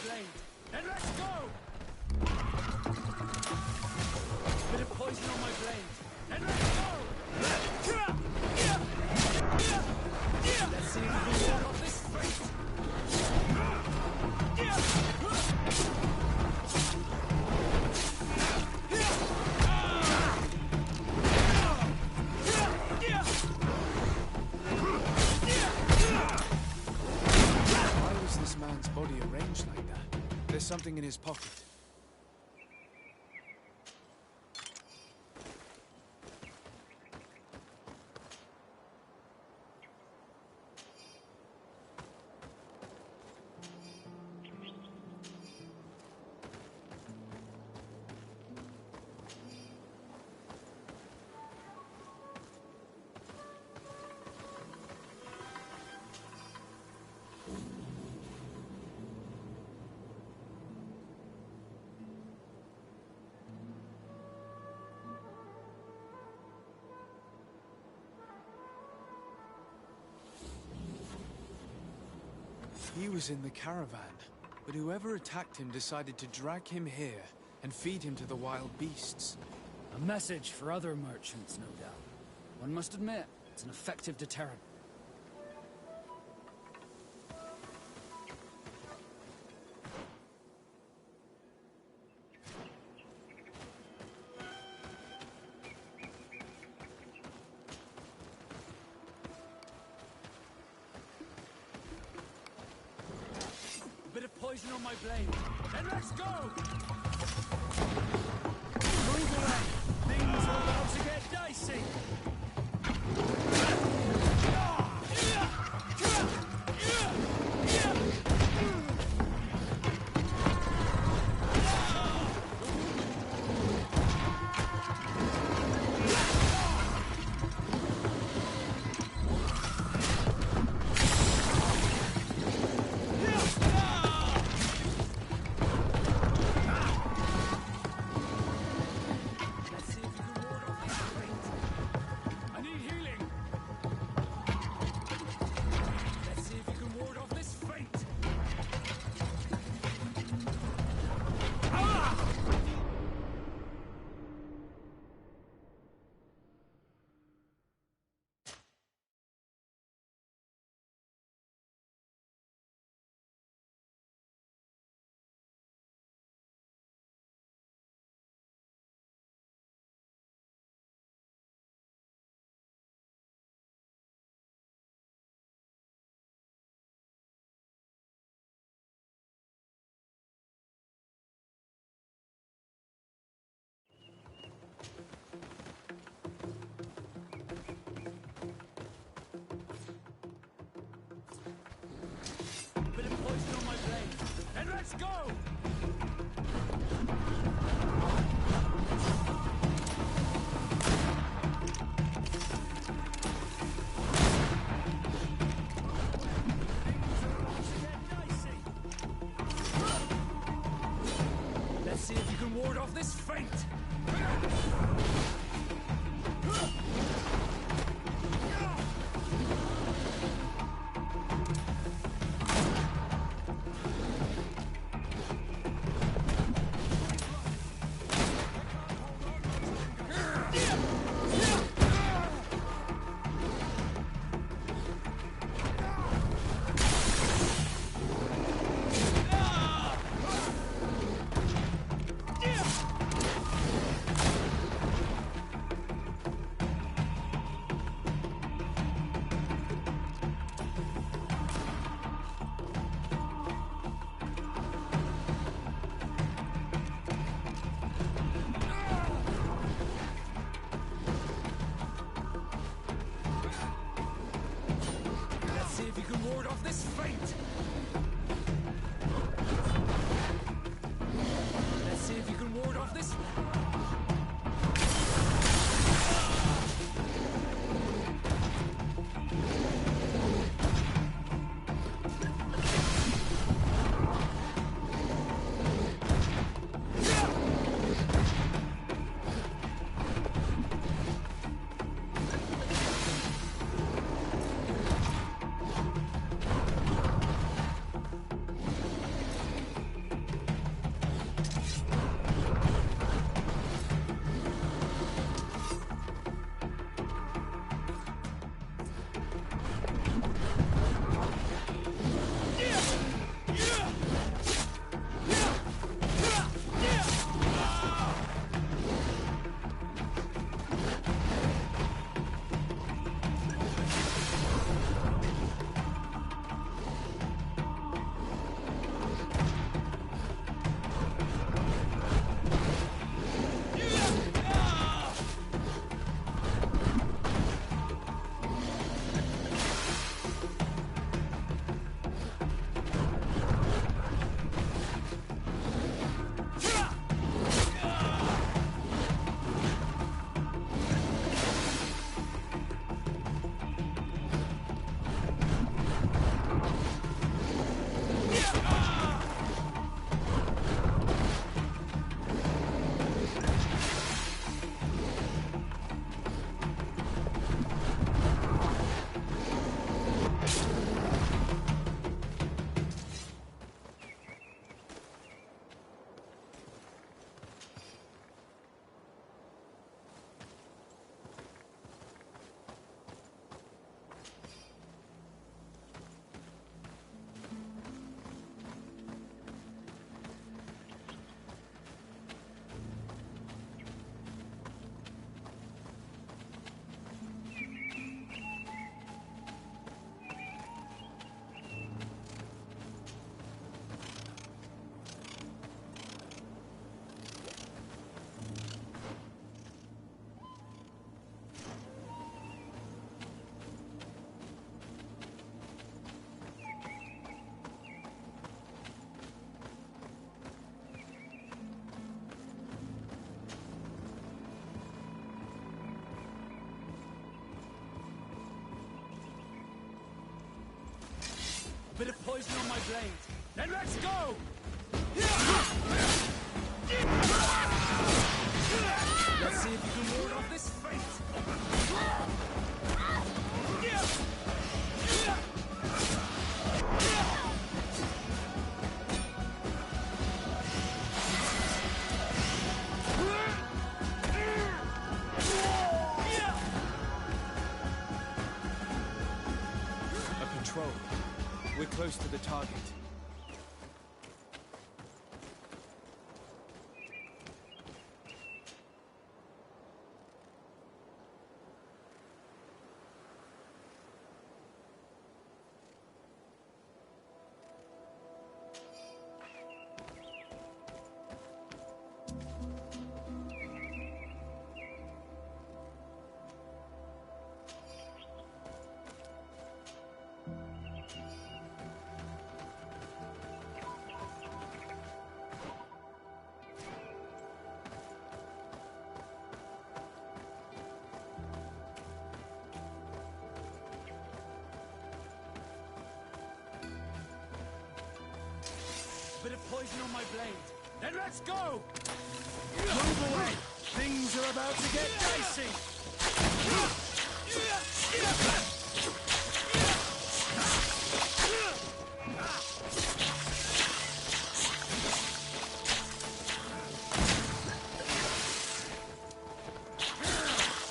blade. And let's go! Bit of poison on my blade. And let's go! Let's see if we can walk off this straight. Why was this man's body arranged like that? There's something in his pocket. He was in the caravan, but whoever attacked him decided to drag him here and feed him to the wild beasts. A message for other merchants, no doubt. One must admit, it's an effective deterrent. poison on my blade. Then let's go! Move away! Things are about to get dicey! Bit of poison on my blade. Then let's go! Let's see if you can ward off this feint! Bit of poison on my blade. Then let's go! Let's see if you can ward off this fate. A patrol. We're close to the target. Bit of poison on my blade. Then let's go! Move away! Things are about to get dicey!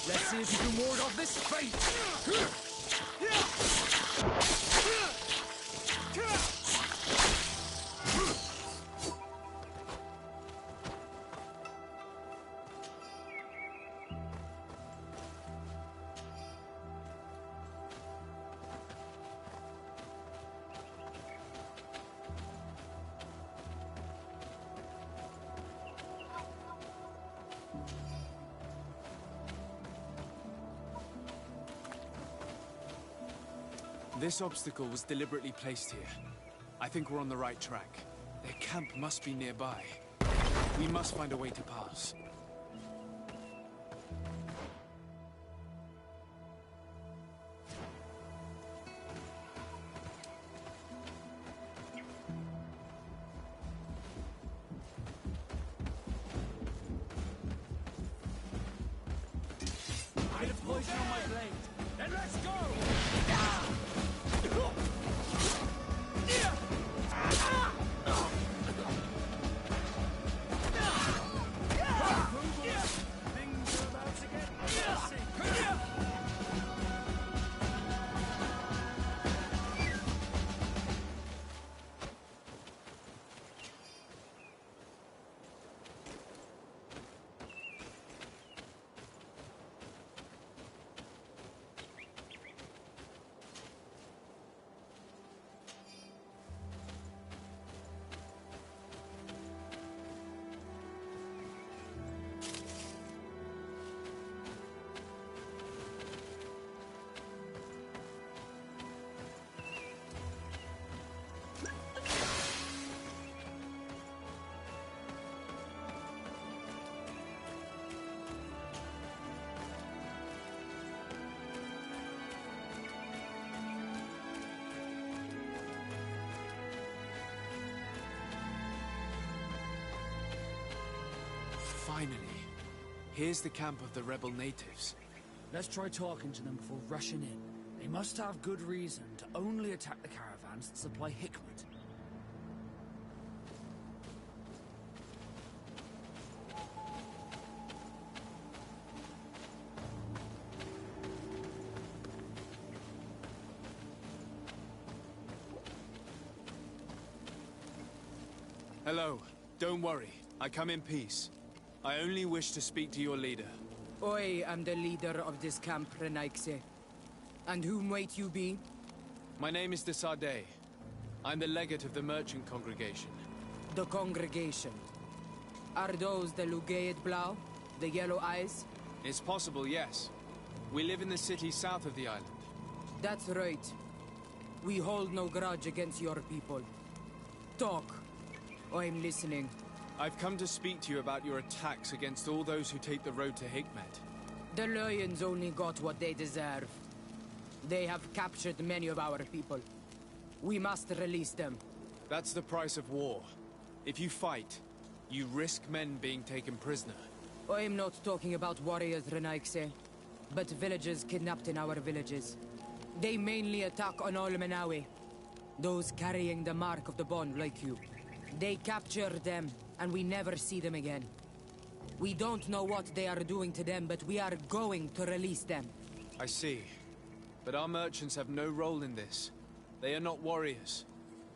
Let's see if you can ward off this fate! This obstacle was deliberately placed here. I think we're on the right track. Their camp must be nearby. We must find a way to pass. Bit of poison on my blade. Then let's go! Things are about to get dicey! Finally. Here's the camp of the rebel natives. Let's try talking to them before rushing in. They must have good reason to only attack the caravans that supply Hikmet. Hello. Don't worry. I come in peace. I only wish to speak to your leader. I am the leader of this camp, 𝓙𝓸𝓷𝓪𝓽𝓱𝓪𝓷. And who might you be? My name is 𝓙𝓸𝓷𝓷𝓪𝓽𝓱𝓪𝓷. I'm the legate of the merchant congregation. The congregation. Are those the 𝓙𝓸𝓷𝓷𝓪? The yellow eyes? It's possible, yes. We live in the city south of the island. That's right. We hold no grudge against your people. Talk. I'm listening. I've come to speak to you about your attacks against all those who take the road to Hikmet. The Lions only got what they deserve. They have captured many of our people. We must release them. That's the price of war. If you fight, you risk men being taken prisoner. I'm not talking about warriors, 𝓙𝓸𝓷𝓷𝓷, but villagers kidnapped in our villages. They mainly attack on 𝓙𝓸𝓷𝓷𝓷, those carrying the mark of the bond like you. They capture them, and we never see them again. We don't know what they are doing to them, but we are going to release them. I see. But our merchants have no role in this. They are not warriors.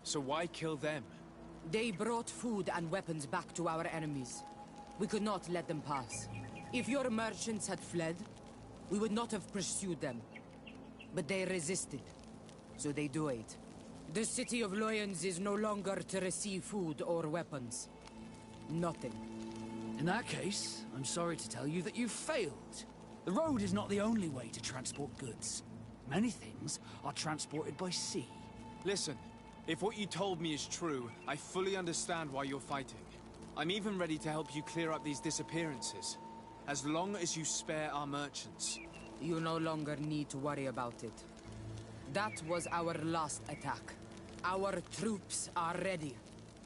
So why kill them? They brought food and weapons back to our enemies. We could not let them pass. If your merchants had fled, we would not have pursued them. But they resisted, so they died. The city of Loyens is no longer to receive food or weapons. Nothing. In that case, I'm sorry to tell you that you've failed. The road is not the only way to transport goods. Many things are transported by sea. Listen, if what you told me is true, I fully understand why you're fighting. I'm even ready to help you clear up these disappearances, as long as you spare our merchants. You no longer need to worry about it. That was our last attack. Our troops are ready,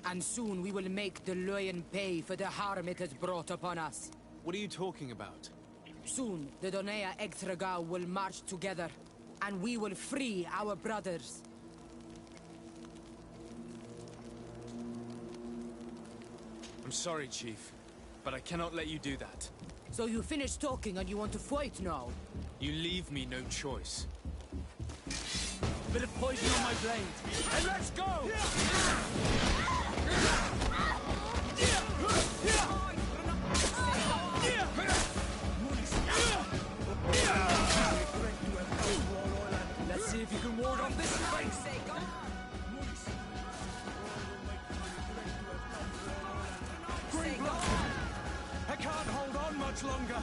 and soon we will make the Loyen pay for the harm it has brought upon us. What are you talking about? Soon, the 𝓙𝓷𝓷𝓷 will march together, and we will free our brothers. I'm sorry, Chief, but I cannot let you do that. So you finished talking and you want to fight now? You leave me no choice. Bit of poison on my blade, and let's go! Let's see if you can ward off this fight. I can't hold on much longer.